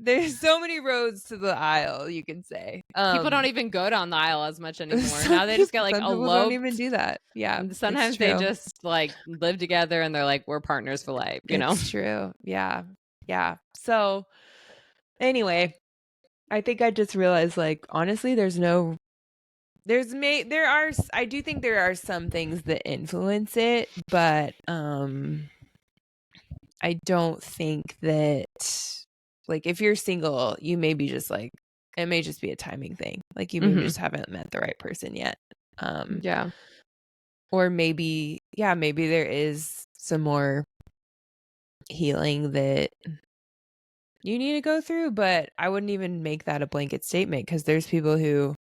There's so many roads to the aisle, you can say. People don't even go down the aisle as much anymore. Now they just get like eloped. People don't even do that. Yeah. And sometimes they just like live together and they're like, we're partners for life, It's true. Yeah. Yeah. So anyway, I think I just realized like, honestly, there's no I do think there are some things that influence it, but I don't think that, like, if you're single, you may be just like, it may just be a timing thing. Like, you maybe just haven't met the right person yet. Yeah. Or maybe there is some more healing that you need to go through, but I wouldn't even make that a blanket statement, because there's people who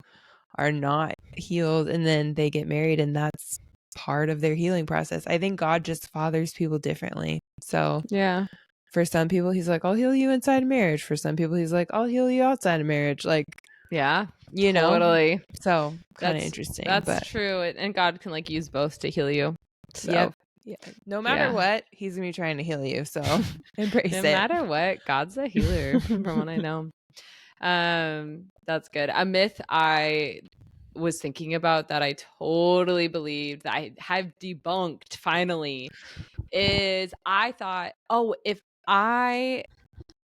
are not healed and then they get married, and that's part of their healing process. I think God just fathers people differently. So Yeah. for some people, he's like, I'll heal you inside of marriage. For some people, he's like, I'll heal you outside of marriage. Like, yeah, you totally. know? So kind of interesting. That's but true. And God can like use both to heal you. So yep. Yeah. No matter what, he's going to be trying to heal you. So embrace no it. matter what, God's a healer from what I know. That's good. A myth I was thinking about that I totally believed that I have debunked finally is I thought, oh, if I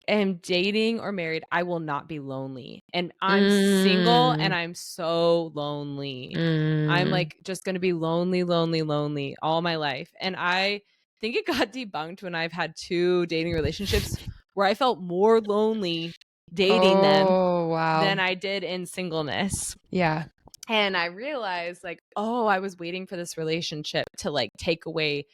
am dating or married, I will not be lonely. And I'm single and I'm so lonely. I'm like just going to be lonely, lonely, lonely all my life. And I think it got debunked when I've had 2 dating relationships where I felt more lonely dating them than I did in singleness. Yeah. And I realized like, oh, I was waiting for this relationship to like take away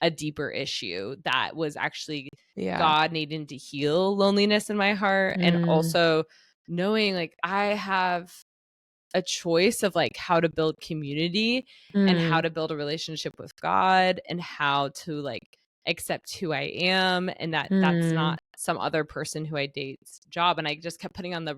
a deeper issue that was actually God needing to heal loneliness in my heart. And also knowing like I have a choice of like how to build community and how to build a relationship with God and how to like accept who I am, and that that's not some other person who I date's job. And I just kept putting on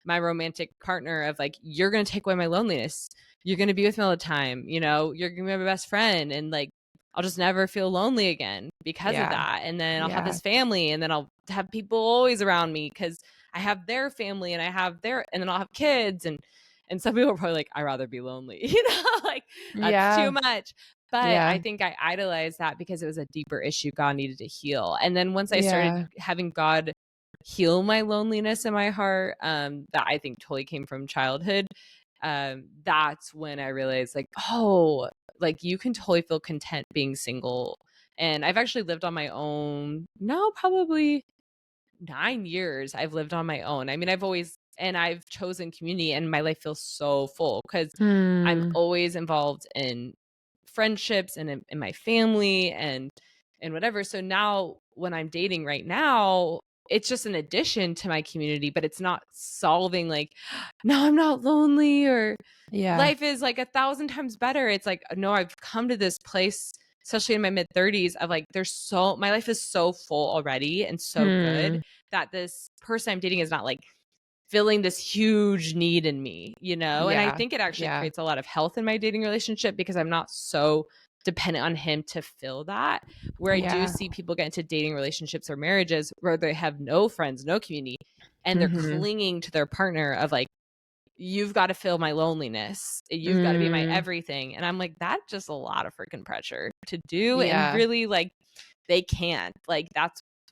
my romantic partner of like, you're going to take away my loneliness. You're going to be with me all the time. You know, you're going to be my best friend. And like, I'll just never feel lonely again because of that. And then I'll have this family, and then I'll have people always around me because I have their family and I have their, and then I'll have kids. And some people are probably like, I'd rather be lonely, you know, like that's too much. But I think I idolized that because it was a deeper issue God needed to heal. And then once I started having God heal my loneliness in my heart, that I think totally came from childhood. That's when I realized like, oh, like you can totally feel content being single. And I've actually lived on my own now, probably 9 years I've lived on my own. I mean, I've chosen community, and my life feels so full because I'm always involved in friendships and in my family and whatever. So now when I'm dating right now, it's just an addition to my community, but it's not solving like, no, I'm not lonely or life is like 1,000 times better. It's like, no, I've come to this place, especially in my mid 30s, of like, my life is so full already and so good that this person I'm dating is not like filling this huge need in me, you know? And I think it actually creates a lot of health in my dating relationship because I'm not so dependent on him to fill that. Where I do see people get into dating relationships or marriages where they have no friends, no community, and they're clinging to their partner of like, you've got to fill my loneliness. You've got to be my everything. And I'm like, that's just a lot of freaking pressure to do. And really like they can't. Like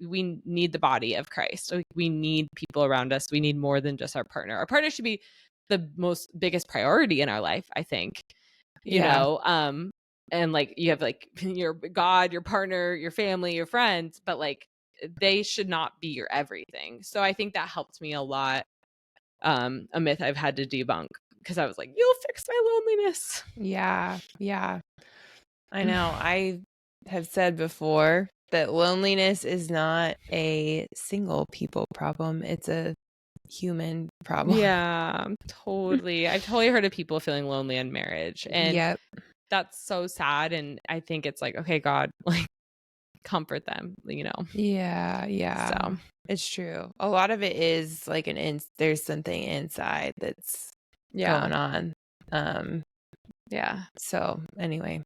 we need the body of Christ. Like we need people around us. We need more than just our partner. Our partner should be the biggest priority in our life, I think. You know, and like you have like your God, your partner, your family, your friends, but like they should not be your everything. So I think that helped me a lot. A myth I've had to debunk because I was like, you'll fix my loneliness. Yeah. I know. I have said before that loneliness is not a single people problem. It's a human problem. Yeah, totally. I've totally heard of people feeling lonely in marriage, and that's so sad. And I think it's like, okay, God, like comfort them, you know? Yeah. So it's true. A lot of it is like there's something inside that's going on. So anyway,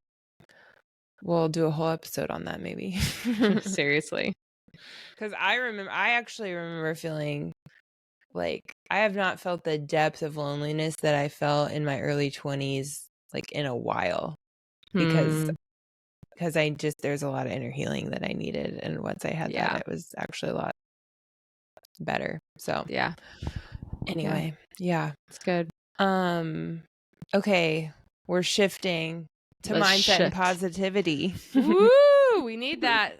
we'll do a whole episode on that maybe. Seriously. Because I actually remember feeling like I have not felt the depth of loneliness that I felt in my early 20s, like in a while, because there's a lot of inner healing that I needed. And once I had that, it was actually a lot better. So anyway, it's good. Okay, we're shifting to Let's mindset and shift. positivity. Woo! We need that.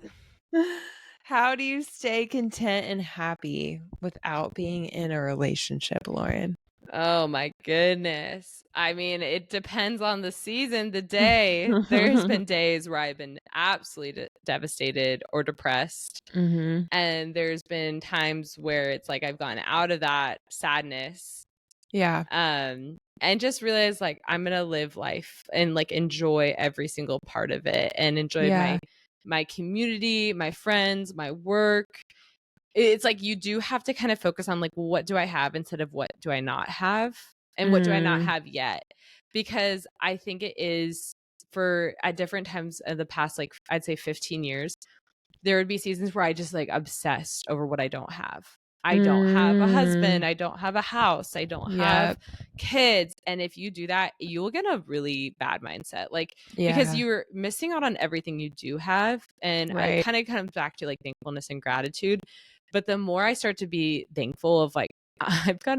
How do you stay content and happy without being in a relationship, Lauren? Oh my goodness. I mean, it depends on the season, the day. There's been days where I've been absolutely devastated or depressed. Mm-hmm. And there's been times where it's like I've gone out of that sadness. Yeah. And just realized like I'm gonna live life and like enjoy every single part of it and enjoy my community, my friends, my work. It's like you do have to kind of focus on like what do I have instead of what do I not have and what do I not have yet, because I think it is for at different times in the past, like I'd say 15 years, there would be seasons where I just like obsessed over what I don't have. I don't have a husband. I don't have a house. I don't have kids. And if you do that, you'll get a really bad mindset. Like, because you're missing out on everything you do have. And it kind of comes back to like thankfulness and gratitude. But the more I start to be thankful of like, I've got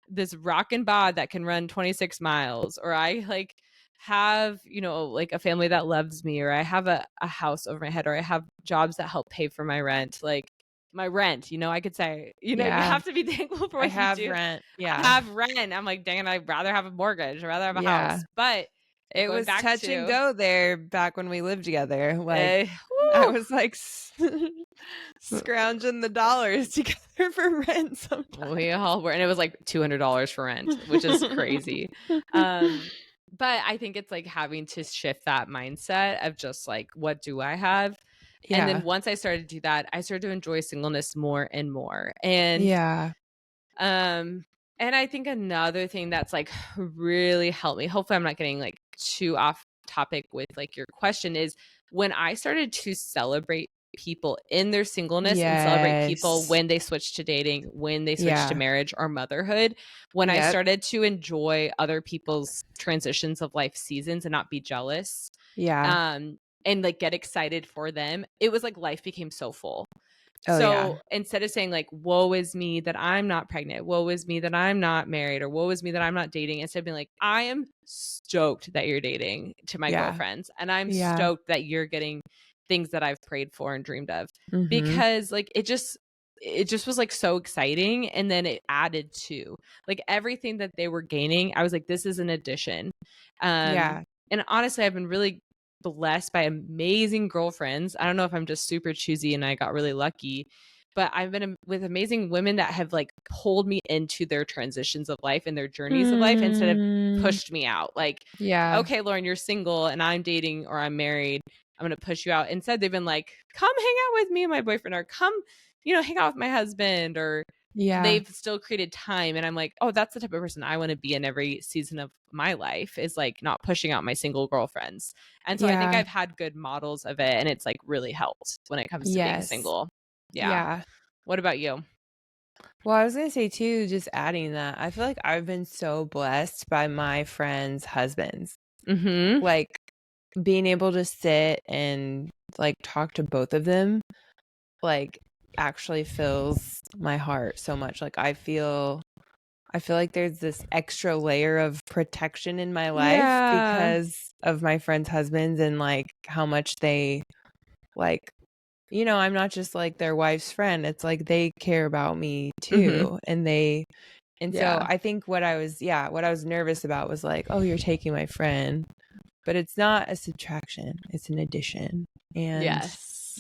this rockin' bod that can run 26 miles, or I like have, you know, like a family that loves me, or I have a house over my head, or I have jobs that help pay for my rent. Like my rent, you know, I could say, you know, you have to be thankful for what you do. Rent. I have rent. I'm like, dang it, I'd rather have a mortgage. I'd rather have a house. But it was touch and go there back when we lived together. Like I was like scrounging the dollars together for rent sometimes. We all were, and it was like $200 for rent, which is crazy. But I think it's like having to shift that mindset of just like, what do I have? And then once I started to do that, I started to enjoy singleness more and more. And and I think another thing that's like really helped me, hopefully I'm not getting like too off topic with like your question, is when I started to celebrate people in their singleness and celebrate people when they switch to dating, when they switch to marriage or motherhood, when I started to enjoy other people's transitions of life seasons and not be jealous. And like get excited for them, it was like life became so full. Instead of saying like, woe is me that I'm not pregnant, woe is me that I'm not married, or woe is me that I'm not dating, instead of being like, I am stoked that you're dating to my girlfriends, and I'm stoked that you're getting things that I've prayed for and dreamed of. Because like it just was like so exciting. And then it added to like everything that they were gaining. I was like, this is an addition. And honestly, I've been really blessed by amazing girlfriends. I don't know if I'm just super choosy and I got really lucky, but I've been with amazing women that have like pulled me into their transitions of life and their journeys of life instead of pushed me out. Like, okay, Lauren, you're single and I'm dating or I'm married, I'm going to push you out. Instead, they've been like, come hang out with me and my boyfriend, or come, you know, hang out with my husband, or they've still created time. And I'm like, oh, that's the type of person I want to be in every season of my life, is like not pushing out my single girlfriends. And so I think I've had good models of it, and it's like really helped when it comes to being single. What about you? Well, I was going to say too, just adding that, I feel like I've been so blessed by my friends' husbands. Like being able to sit and like talk to both of them, like actually fills my heart so much. Like I feel like there's this extra layer of protection in my life because of my friends' husbands, and like how much they like, you know, I'm not just like their wife's friend. It's like they care about me too. And so I think what I was nervous about was like, oh, you're taking my friend, but it's not a subtraction, it's an addition. And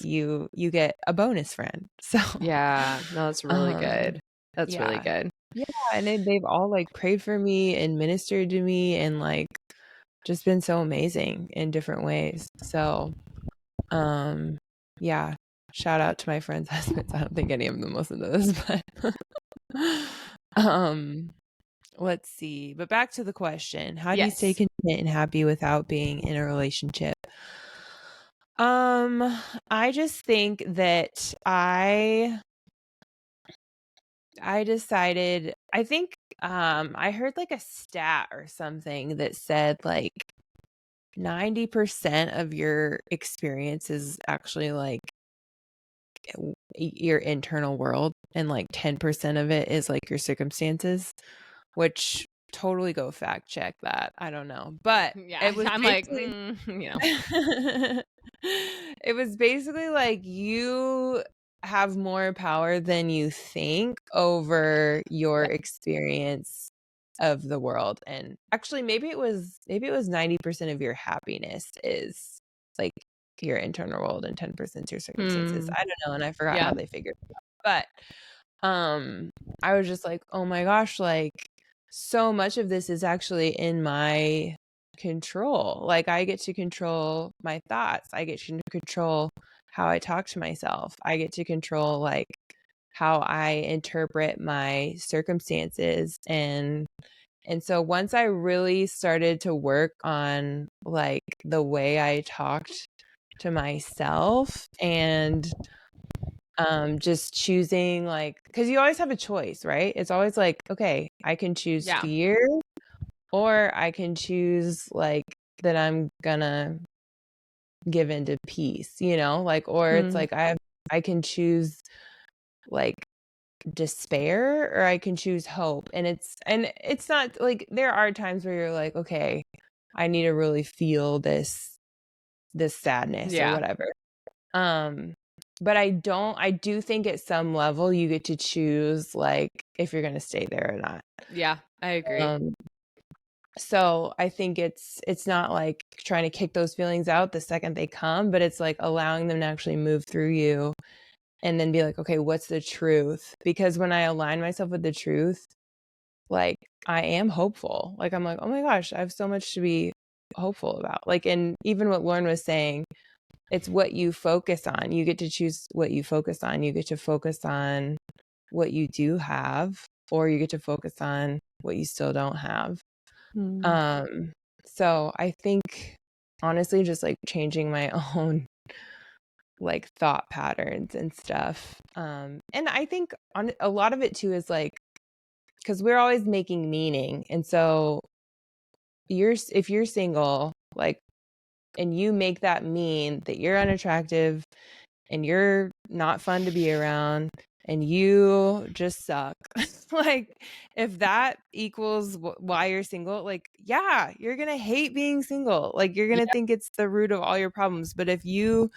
you get a bonus friend. So no, that's really good. That's really good. Yeah, and they've all like prayed for me and ministered to me and like just been so amazing in different ways. So yeah, shout out to my friends' husbands. I don't think any of them listen to this, but let's see. But back to the question. How do you stay content and happy without being in a relationship? I just think that I decided, I think I heard like a stat or something that said like 90% of your experience is actually like your internal world, and like 10% of it is like your circumstances, which totally go fact check that. I don't know. But Yeah, it was I'm like, you know. It was basically like you have more power than you think over your experience of the world. And actually maybe it was 90% of your happiness is like your internal world and 10% your circumstances. I don't know, and I forgot how they figured it out. But I was just like, oh my gosh, like so much of this is actually in my control. Like I get to control my thoughts. I get to control how I talk to myself. I get to control like how I interpret my circumstances. And so once I really started to work on like the way I talked to myself and just choosing like, because you always have a choice, right? It's always like, okay, I can choose fear, or I can choose like that I'm gonna give into peace, you know, like, or it's like I can choose like despair, or I can choose hope. And it's not like, there are times where you're like, okay, I need to really feel this sadness or whatever. But I do think at some level you get to choose like if you're going to stay there or not. Yeah, I agree. So I think it's not like trying to kick those feelings out the second they come, but it's like allowing them to actually move through you and then be like, okay, what's the truth? Because when I align myself with the truth, like I am hopeful. Like I'm like, oh my gosh, I have so much to be hopeful about. Like, and even what Lauren was saying, it's what you focus on. You get to choose what you focus on. You get to focus on what you do have, or you get to focus on what you still don't have. So I think honestly, just like changing my own like thought patterns and stuff. And I think on a lot of it too is like, because we're always making meaning. And so if you're single, like, and you make that mean that you're unattractive and you're not fun to be around and you just suck. Like if that equals why you're single, like, yeah, you're going to hate being single. Like you're going to think it's the root of all your problems. But if you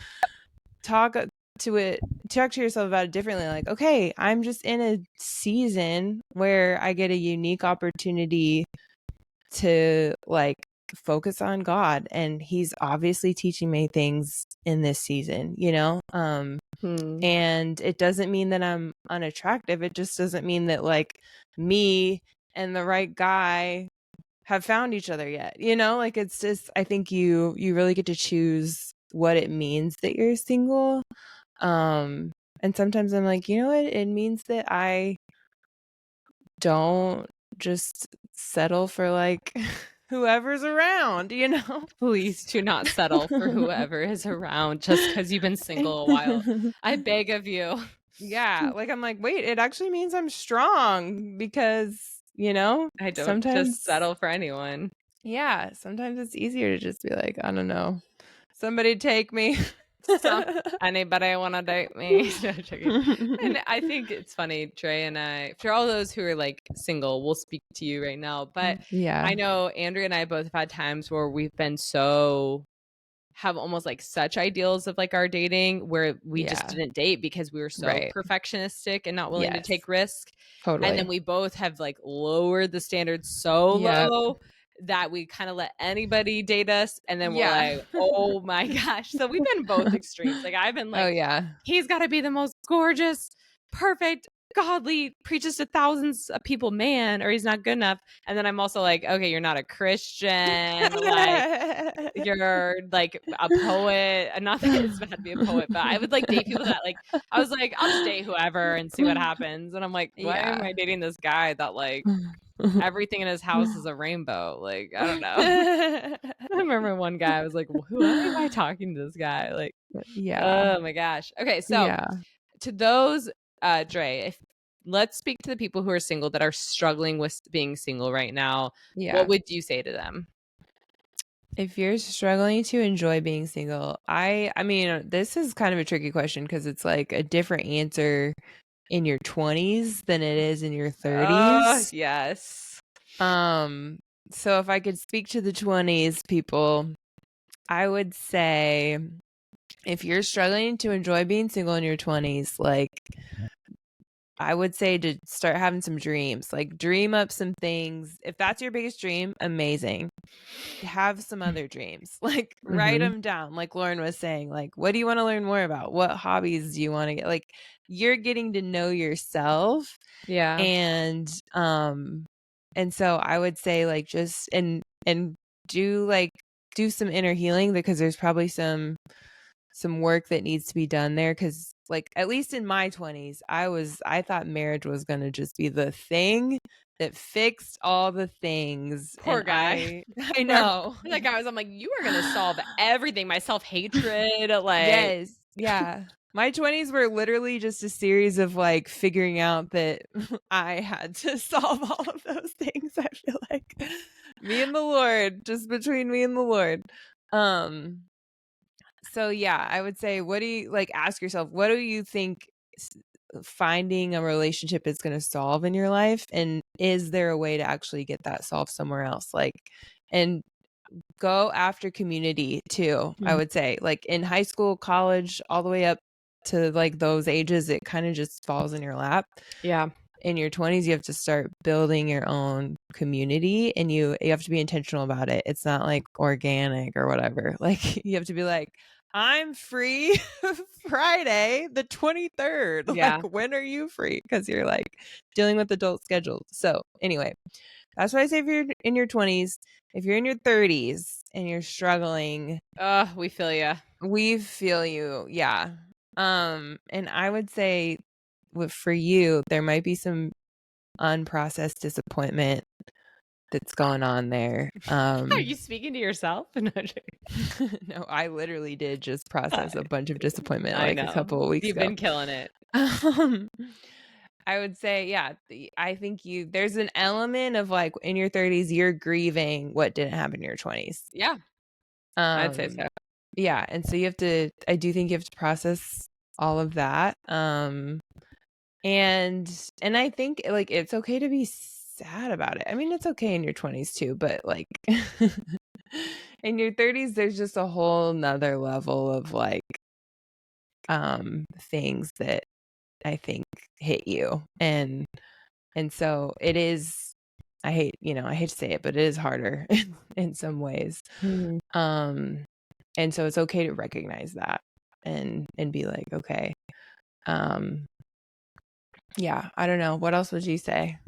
talk to yourself about it differently, like, okay, I'm just in a season where I get a unique opportunity to like focus on God, and he's obviously teaching me things in this season, you know? And it doesn't mean that I'm unattractive. It just doesn't mean that like me and the right guy have found each other yet, you know? Like it's just, I think you really get to choose what it means that you're single. And sometimes I'm like, you know what? It means that I don't just settle for like whoever's around, you know? Please do not settle for whoever is around just because you've been single a while. I beg of you. Yeah. Like, I'm like, wait, it actually means I'm strong because, you know, I don't sometimes just settle for anyone. Yeah. Sometimes it's easier to just be like, I don't know, somebody take me. Anybody want to date me? No, and I think it's funny, Trey and I, for all those who are like single, we'll speak to you right now. But I know Andrea and I both have had times where we've been have almost like such ideals of like our dating where we just didn't date because we were so perfectionistic and not willing to take risk. Totally. And then we both have like lowered the standards so low that we kind of let anybody date us. And then we're like, oh my gosh. So we've been both extremes. Like I've been like, he's got to be the most gorgeous, perfect, godly, preaches to thousands of people man, or he's not good enough. And then I'm also like, okay, you're not a Christian. Like you're like a poet. Not that it's bad to be a poet, but I would like date people that like, I was like, I'll just date whoever and see what happens. And I'm like, why am I dating this guy that like everything in his house is a rainbow? Like, I don't know. I remember one guy, I was like, why am I talking to this guy? Like, oh my gosh. Okay. So to those, Dre, let's speak to the people who are single that are struggling with being single right now. What would you say to them? If you're struggling to enjoy being single, I mean, this is kind of a tricky question because it's like a different answer in your 20s than it is in your 30s. Yes. So if I could speak to the 20s people, I would say if you're struggling to enjoy being single in your 20s, like I would say to start having some dreams, like dream up some things. If that's your biggest dream, amazing. Have some other dreams, like write them down. Like Lauren was saying, like, what do you want to learn more about? What hobbies do you want to get? Like you're getting to know yourself. Yeah. And so I would say like just and do some inner healing because there's probably some work that needs to be done there because like at least in my 20s I thought marriage was going to just be the thing that fixed all the things. Poor And guy. I know That guy was, I'm like, you are gonna solve everything. My self-hatred, like yes, yeah, my 20s were literally just a series of like figuring out that I had to solve all of those things. I feel like me and the Lord, just between me and the Lord. So yeah, I would say, what do you like? Ask yourself, what do you think finding a relationship is going to solve in your life, and is there a way to actually get that solved somewhere else? Like, and go after community too. I would say, like in high school, college, all the way up to like those ages, it kind of just falls in your lap. Yeah. In your 20s, you have to start building your own community, and you have to be intentional about it. It's not like organic or whatever. Like you have to be like, I'm free Friday the 23rd. Yeah. Like, when are you free? Because you're like dealing with adult schedules. So anyway, that's why I say if you're in your 20s, if you're in your 30s and you're struggling, We feel you. we feel you. Yeah. And I would say for you, there might be some unprocessed disappointment that's going on there. Are you speaking to yourself? No, I literally did just process a bunch of disappointment I like a know. couple of weeks You've ago. been killing it. I would say, yeah, I think there's an element of like in your 30s, you're grieving what didn't happen in your 20s. Yeah. I'd say so. Yeah. And so I do think you have to process all of that. And I think like it's okay to be sad about it. I mean, it's okay in your 20s too, but like in your 30s, there's just a whole nother level of like things that I think hit you. And so it is, I hate to say it, but it is harder in some ways. And so it's okay to recognize that and be like, okay. Yeah, I don't know. What else would you say?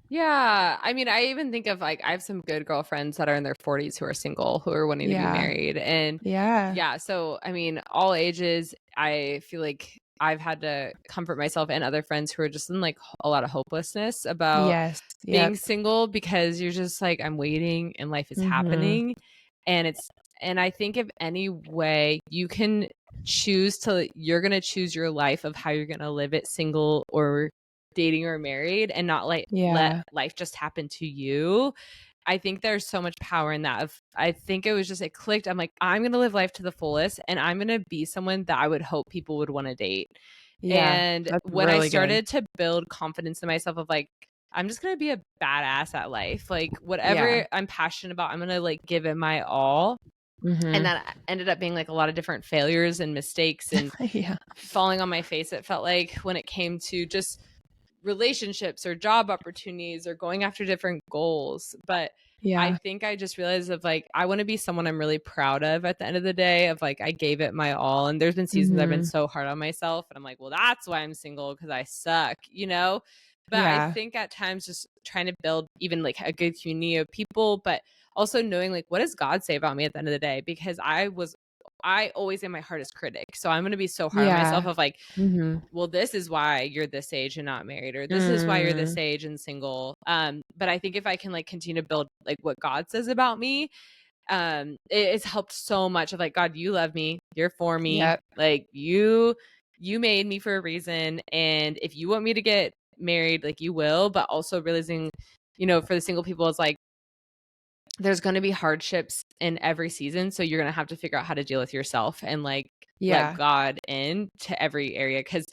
Yeah. I mean, I even think of like, I have some good girlfriends that are in their 40s who are single, who are wanting to be married. And yeah. So, I mean, all ages, I feel like I've had to comfort myself and other friends who are just in like a lot of hopelessness about being single because you're just like, I'm waiting and life is happening. And I think if any way you can you're going to choose your life of how you're going to live it single or dating or married and not like let life just happen to you. I think there's so much power in that. I think it clicked. I'm like, I'm going to live life to the fullest and I'm going to be someone that I would hope people would want to date. And when I started to build confidence in myself of like, I'm just going to be a badass at life. Like whatever I'm passionate about, I'm going to like give it my all. And that ended up being like a lot of different failures and mistakes and falling on my face. It felt like when it came to just relationships or job opportunities or going after different goals. But I think I just realized of like, I want to be someone I'm really proud of at the end of the day of like, I gave it my all. And there's been seasons I've been so hard on myself and I'm like, well, that's why I'm single because I suck, But I think at times just trying to build even like a good community of people, but also knowing like, what does God say about me at the end of the day? Because I always am my hardest critic. So I'm going to be so hard on myself of like, well, this is why you're this age and not married, or this is why you're this age and single. But I think if I can like continue to build like what God says about me, it's helped so much of like, God, you love me. You're for me. Like you made me for a reason. And if you want me to get married, like you will, but also realizing, for the single people, it's like, there's going to be hardships in every season. So you're going to have to figure out how to deal with yourself and like let God in to every area. Cause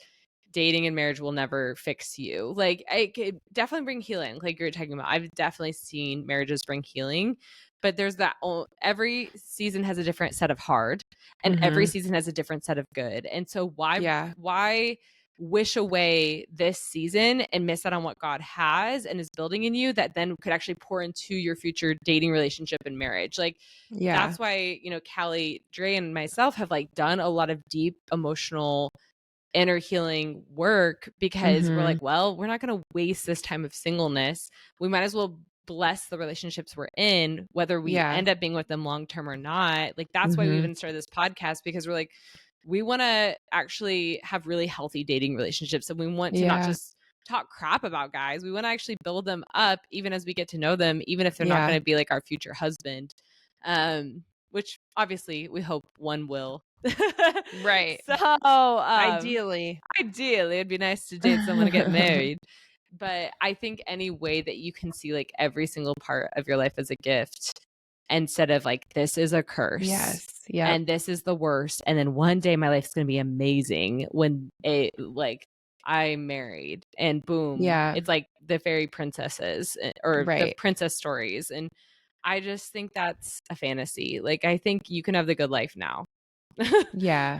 dating and marriage will never fix you. Like, it could definitely bring healing, like you were talking about. I've definitely seen marriages bring healing, but there's that every season has a different set of hard, and every season has a different set of good. And so why wish away this season and miss out on what God has and is building in you that then could actually pour into your future dating relationship and marriage? Like, that's why, you know, Kalli, Dre, and myself have like done a lot of deep emotional inner healing work, because we're like, well, we're not going to waste this time of singleness. We might as well bless the relationships we're in, whether we end up being with them long term or not. Like, that's why we even started this podcast, because we're like, we want to actually have really healthy dating relationships, and we want to not just talk crap about guys. We want to actually build them up even as we get to know them, even if they're not going to be like our future husband, which obviously we hope one will. Right. So ideally it'd be nice to date someone to get married. But I think any way that you can see like every single part of your life as a gift, instead of like, this is a curse, and this is the worst, and then one day my life's gonna be amazing when I'm married, and boom, it's like the fairy princesses or the princess stories. And I just think that's a fantasy. Like, I think you can have the good life now.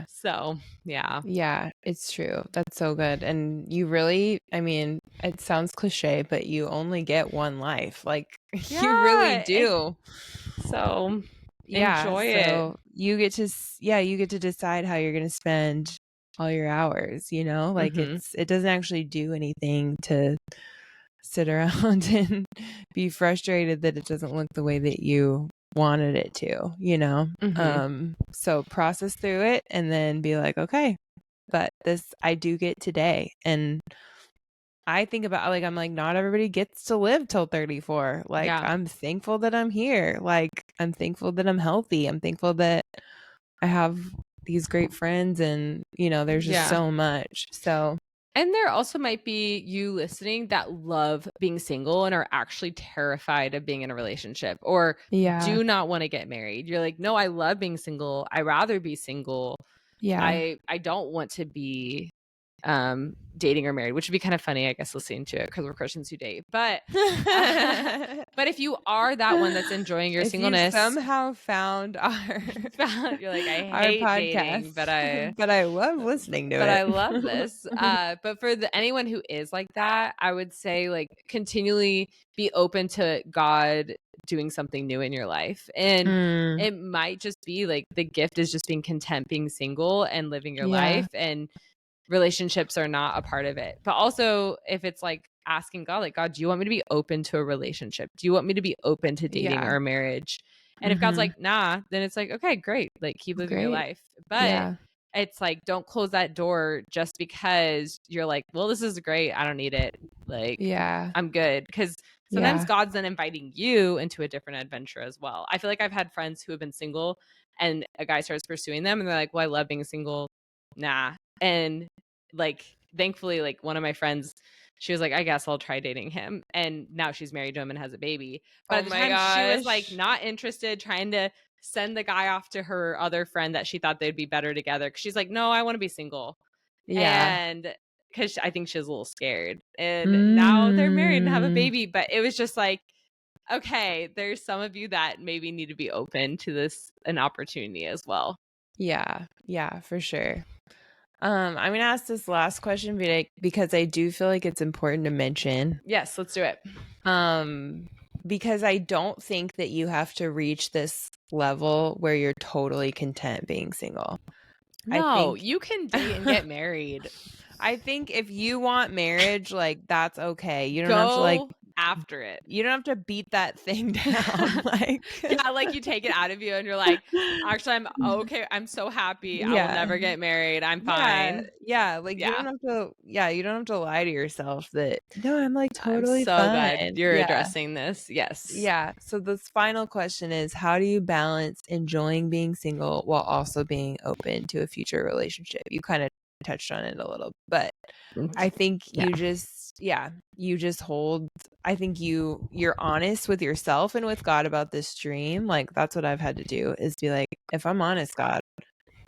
So yeah, it's true. That's so good. And you really, I mean, it sounds cliche, but you only get one life. Like, you really do. So enjoy it. You get to decide how you're going to spend all your hours, you know? Like, it doesn't actually do anything to sit around and be frustrated that it doesn't look the way that you wanted it to, you know? So process through it and then be like, okay, but this I do get today. And I think about, like, I'm like, not everybody gets to live till 34. Like, I'm thankful that I'm here. Like, I'm thankful that I'm healthy. I'm thankful that I have these great friends, and, you know, there's just so much. So, and there also might be you listening that love being single and are actually terrified of being in a relationship, or do not want to get married. You're like, no, I love being single. I rather be single. I don't want to be dating or married, which would be kind of funny, I guess, listening to it, because we're Christians who date. But but if you are that one that's enjoying your singleness, you somehow found you're like, I hate dating, but I love listening to it. But I love this. But for anyone who is like that, I would say, like, continually be open to God doing something new in your life. And it might just be like the gift is just being content being single and living your life, and relationships are not a part of it. But also, if it's like asking God, like, God, do you want me to be open to a relationship? Do you want me to be open to dating or marriage? And if God's like, nah, then it's like, okay, great. Like, keep living your life. But it's like, don't close that door just because you're like, well, this is great. I don't need it. Like, I'm good. Because sometimes God's then inviting you into a different adventure as well. I feel like I've had friends who have been single and a guy starts pursuing them and they're like, well, I love being single. Nah. And like, thankfully, like, one of my friends, she was like, I guess I'll try dating him. And now she's married to him and has a baby. But at the time, she was like not interested, trying to send the guy off to her other friend that she thought they'd be better together. Cause she's like, no, I want to be single. And because I think she was a little scared. And now they're married and have a baby. But it was just like, okay, there's some of you that maybe need to be open to this, an opportunity as well. Yeah, for sure. I'm going to ask this last question because I do feel like it's important to mention. Yes, let's do it. Because I don't think that you have to reach this level where you're totally content being single. No, you can date and get married. I think if you want marriage, like, that's okay. You don't have to, like, after it. You don't have to beat that thing down. Like, like, you take it out of you and you're like, actually, I'm okay. I'm so happy. I will never get married. I'm fine. Like, you don't have to lie to yourself that, no, I'm like totally so fine. Glad you're addressing this. Yes. Yeah. So this final question is, how do you balance enjoying being single while also being open to a future relationship? You kind of touched on it a little, but I think you just hold, I think you're honest with yourself and with God about this dream. Like, that's what I've had to do, is be like, if I'm honest, God,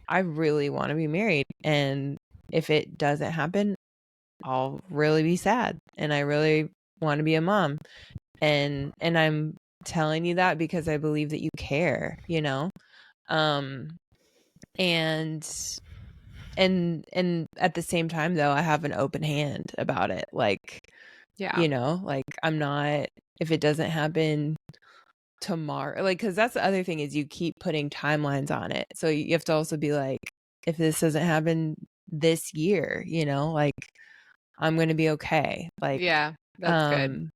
I really want to be married, and if it doesn't happen, I'll really be sad and I really want to be a mom. And I'm telling you that because I believe that you care, you know? And at the same time though, I have an open hand about it. Like, you know, like I'm not, if it doesn't happen tomorrow, like, cause that's the other thing is you keep putting timelines on it. So you have to also be like, if this doesn't happen this year, you know, like I'm going to be okay. Like, yeah, that's good.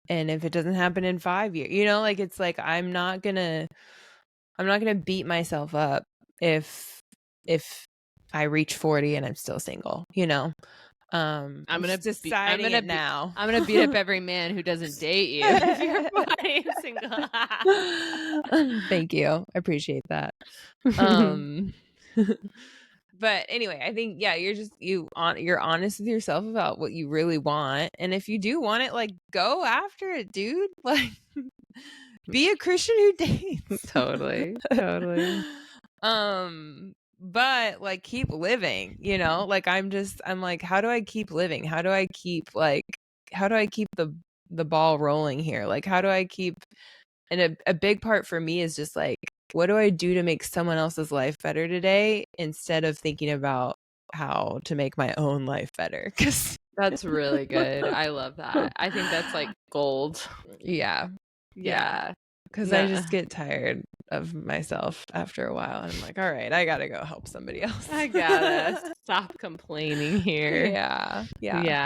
And if it doesn't happen in 5 years, you know, like, it's like, I'm not gonna beat myself up if I reach 40 and I'm still single, you know? I'm just deciding it now. I'm gonna beat up every man who doesn't date you if you're fine single. Thank you. I appreciate that. But anyway, I think, yeah, you're honest with yourself about what you really want. And if you do want it, like, go after it, dude. Like, be a Christian who dates. Totally. But like, keep living, you know? Like, I'm like, how do I keep living? How do I keep the ball rolling here? Like, how do I keep, and a big part for me is just like, what do I do to make someone else's life better today instead of thinking about how to make my own life better? Cause that's really good. I love that. I think that's like gold. Yeah. Because I just get tired of myself after a while. And I'm like, all right, I gotta go help somebody else. I gotta stop complaining here. Yeah.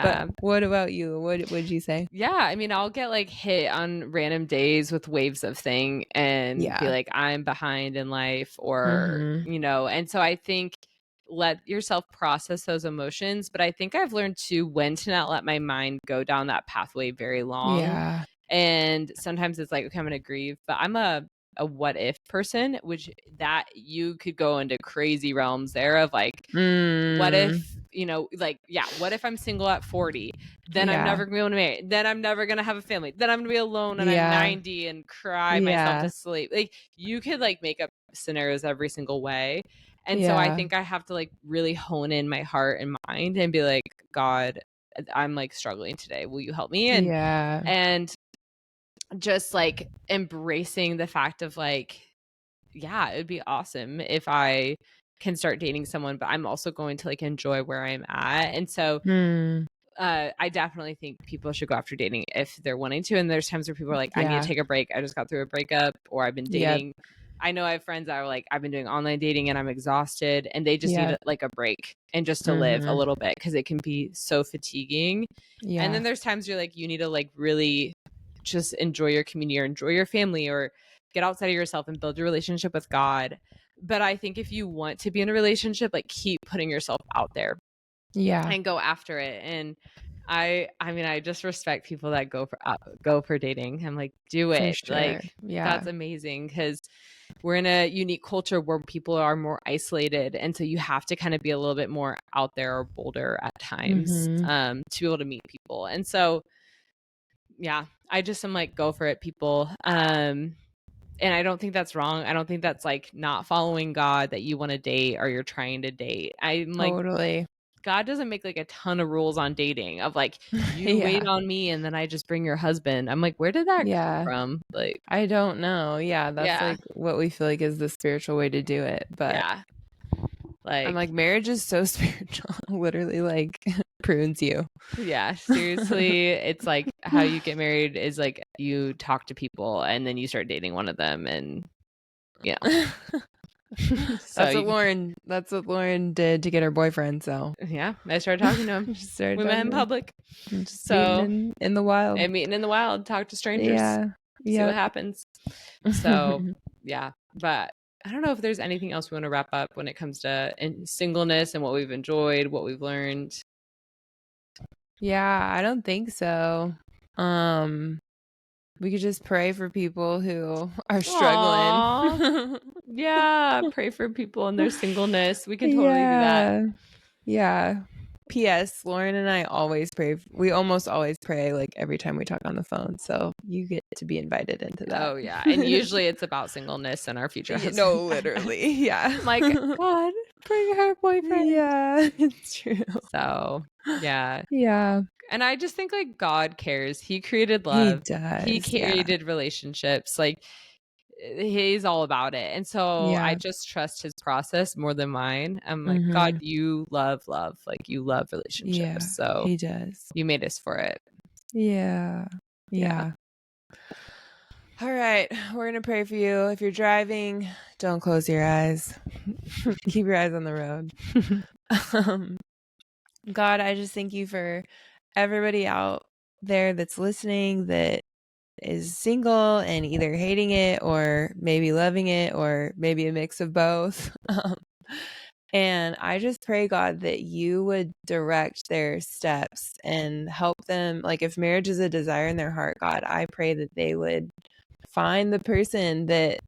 But what about you? What would you say? Yeah, I mean, I'll get like hit on random days with waves of thing and be like, I'm behind in life, or you know. And so I think let yourself process those emotions. But I think I've learned too when to not let my mind go down that pathway very long. Yeah. And sometimes it's like, okay, I'm gonna grieve, but I'm a what if person, which that you could go into crazy realms there of like, what if, you know, like, yeah, what if I'm single at 40? Then I'm never gonna be able to marry. Then I'm never gonna have a family. Then I'm gonna be alone and I'm 90 and cry myself to sleep. Like, you could like make up scenarios every single way. And so I think I have to like really hone in my heart and mind and be like, God, I'm like struggling today. Will you help me? And just like embracing the fact of like, yeah, it would be awesome if I can start dating someone, but I'm also going to like enjoy where I'm at. And so I definitely think people should go after dating if they're wanting to. And there's times where people are like, I need to take a break. I just got through a breakup, or I've been dating. I know I have friends that are like, I've been doing online dating and I'm exhausted, and they just need like a break and just to live a little bit, because it can be so fatiguing. And then there's times you're like, you need to like really just enjoy your community or enjoy your family or get outside of yourself and build your relationship with God. But I think if you want to be in a relationship, like, keep putting yourself out there and go after it. And I mean, I just respect people that go for dating. I'm like, do it. Sure. Like, that's amazing, because we're in a unique culture where people are more isolated. And so you have to kind of be a little bit more out there or bolder at times to be able to meet people. And so, yeah, I just am like, go for it, people. And I don't think that's wrong. I don't think that's like not following God that you want to date or you're trying to date. I'm like, God doesn't make like a ton of rules on dating of like, you wait on me and then I just bring your husband. I'm like, where did that come from? Like, I don't know. That's like what we feel like is the spiritual way to do it. But like, I'm like, marriage is so spiritual. Literally like prunes you. Yeah, seriously. It's like how you get married is like you talk to people and then you start dating one of them, and yeah. That's what Lauren did to get her boyfriend. So yeah, I started talking to him. We met in public. So meeting in the wild. And meeting in the wild, talk to strangers. See what happens. So yeah. But I don't know if there's anything else we want to wrap up when it comes to singleness and what we've enjoyed, what we've learned. Yeah, I don't think so. We could just pray for people who are struggling. Yeah, pray for people in their singleness. We can totally do that. Yeah. P.S. Lauren and I always pray. We almost always pray like every time we talk on the phone. So you get to be invited into that. Oh, yeah. And usually it's about singleness and our future husband. No, literally. Yeah. I'm like, God, bring her boyfriend. Yeah, it's true. So, yeah. Yeah. And I just think like God cares. He created He love. He does. Yeah. created relationships. Like he's all about it. And so I Yeah. just trust his process more than mine. I'm like, God, Mhm. you love love. Like you love Yeah, relationships. So he does. you made us for it. Yeah. Yeah. All right, we're going to pray for you. If you're driving, don't close your eyes. Keep your eyes on the road. God, I just thank you for everybody out there that's listening that is single and either hating it or maybe loving it or maybe a mix of both. And I just pray, God, that you would direct their steps and help them. Like, if marriage is a desire in their heart, God, I pray that they would find the person that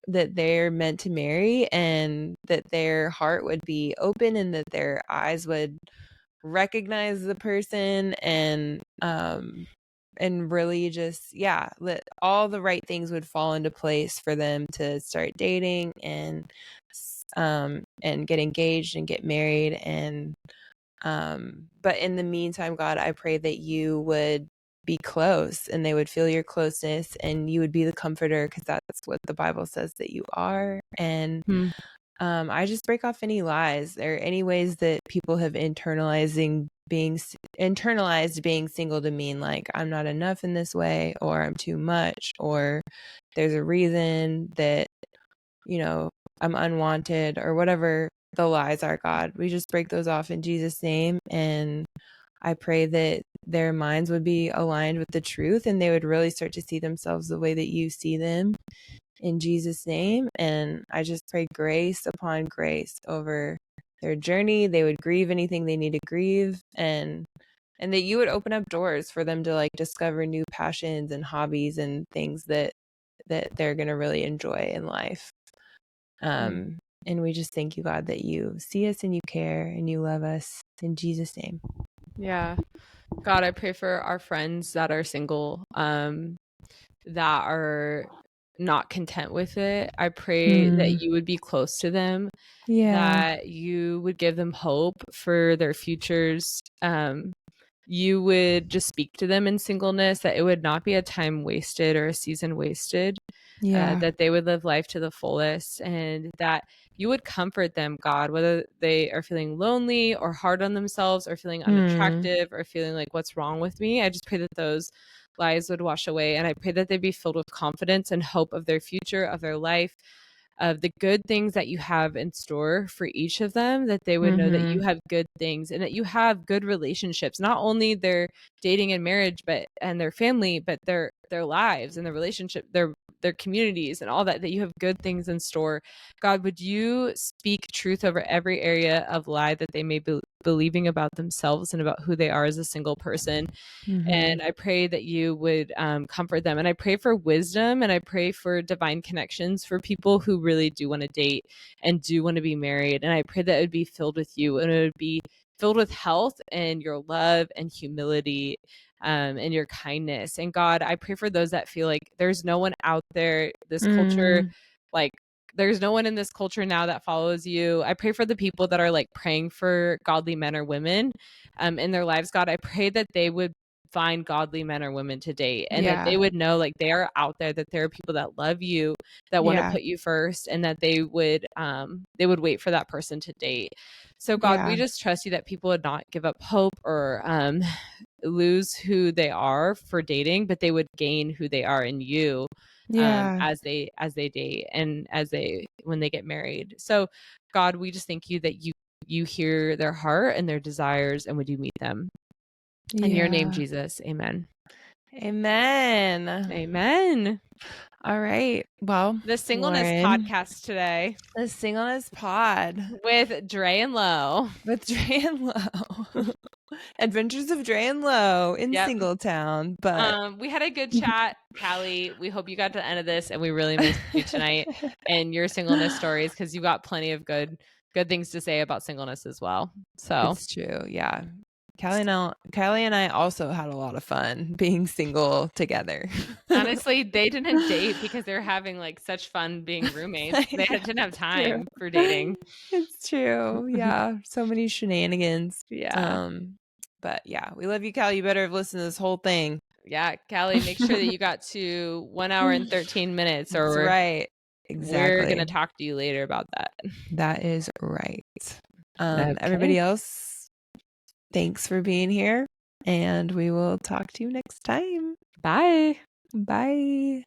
they're meant to marry, and that their heart would be open and that their eyes would recognize the person, and really just let all the right things would fall into place for them to start dating and get engaged and get married. And but in the meantime, God, I pray that you would be close and they would feel your closeness and you would be the comforter, because that's what the Bible says that you are. And I just break off any lies or any ways that people have internalized being single to mean like I'm not enough in this way, or I'm too much, or there's a reason that, I'm unwanted, or whatever the lies are. God, we just break those off in Jesus' name. And I pray that their minds would be aligned with the truth and they would really start to see themselves the way that you see them, in Jesus' name. And I just pray grace upon grace over their journey. They would grieve anything they need to grieve, and that you would open up doors for them to like discover new passions and hobbies and things that they're going to really enjoy in life. And we just thank you, God, that you see us and you care and you love us, in Jesus' name. Yeah. God, I pray for our friends that are single, that are not content with it. I pray that you would be close to them, that you would give them hope for their futures. You would just speak to them in singleness, that it would not be a time wasted or a season wasted, that they would live life to the fullest, and that you would comfort them, God, whether they are feeling lonely or hard on themselves or feeling unattractive or feeling like, what's wrong with me? I just pray that those lies would wash away. And I pray that they'd be filled with confidence and hope of their future, of their life, of the good things that you have in store for each of them, that they would know that you have good things and that you have good relationships, not only their dating and marriage, and their family, but their lives and their relationship, their communities and all that you have good things in store. God, would you speak truth over every area of lie that they may be believing about themselves and about who they are as a single person. And I pray that you would comfort them. And I pray for wisdom, and I pray for divine connections for people who really do want to date and do want to be married. And I pray that it would be filled with you, and it would be filled with health and your love and humility, and your kindness. And God, I pray for those that feel like there's no one out there, this culture, like there's no one in this culture now that follows you. I pray for the people that are like praying for godly men or women in their lives. God, I pray that they would find godly men or women to date, and that they would know like they are out there, that there are people that love you, that want to put you first, and that they would wait for that person to date. So God, we just trust you that people would not give up hope or lose who they are for dating, but they would gain who they are in you as they date and when they get married. So God, we just thank you that you hear their heart and their desires, and would you meet them. In your name, Jesus. Amen. Amen. Amen. All right. Well, The Singleness Lauren, Podcast today. The Singleness Pod. With Dre and Lo. With Dre and Lo. Adventures of Dre and Lo in Singletown. But we had a good chat, Kalli. We hope you got to the end of this, and we really missed you tonight and your singleness stories, because you got plenty of good things to say about singleness as well. So it's true. Yeah. Kalli and I also had a lot of fun being single together. Honestly, they didn't date because they're having like such fun being roommates. They didn't have time for dating. It's true. Yeah. So many shenanigans. Yeah. But yeah, we love you, Kalli. You better have listened to this whole thing. Yeah, Kalli, make sure that you got to 1 hour and 13 minutes, or That's right. Exactly. We're gonna talk to you later about that. That is right. Okay. Everybody else, thanks for being here, and we will talk to you next time. Bye. Bye.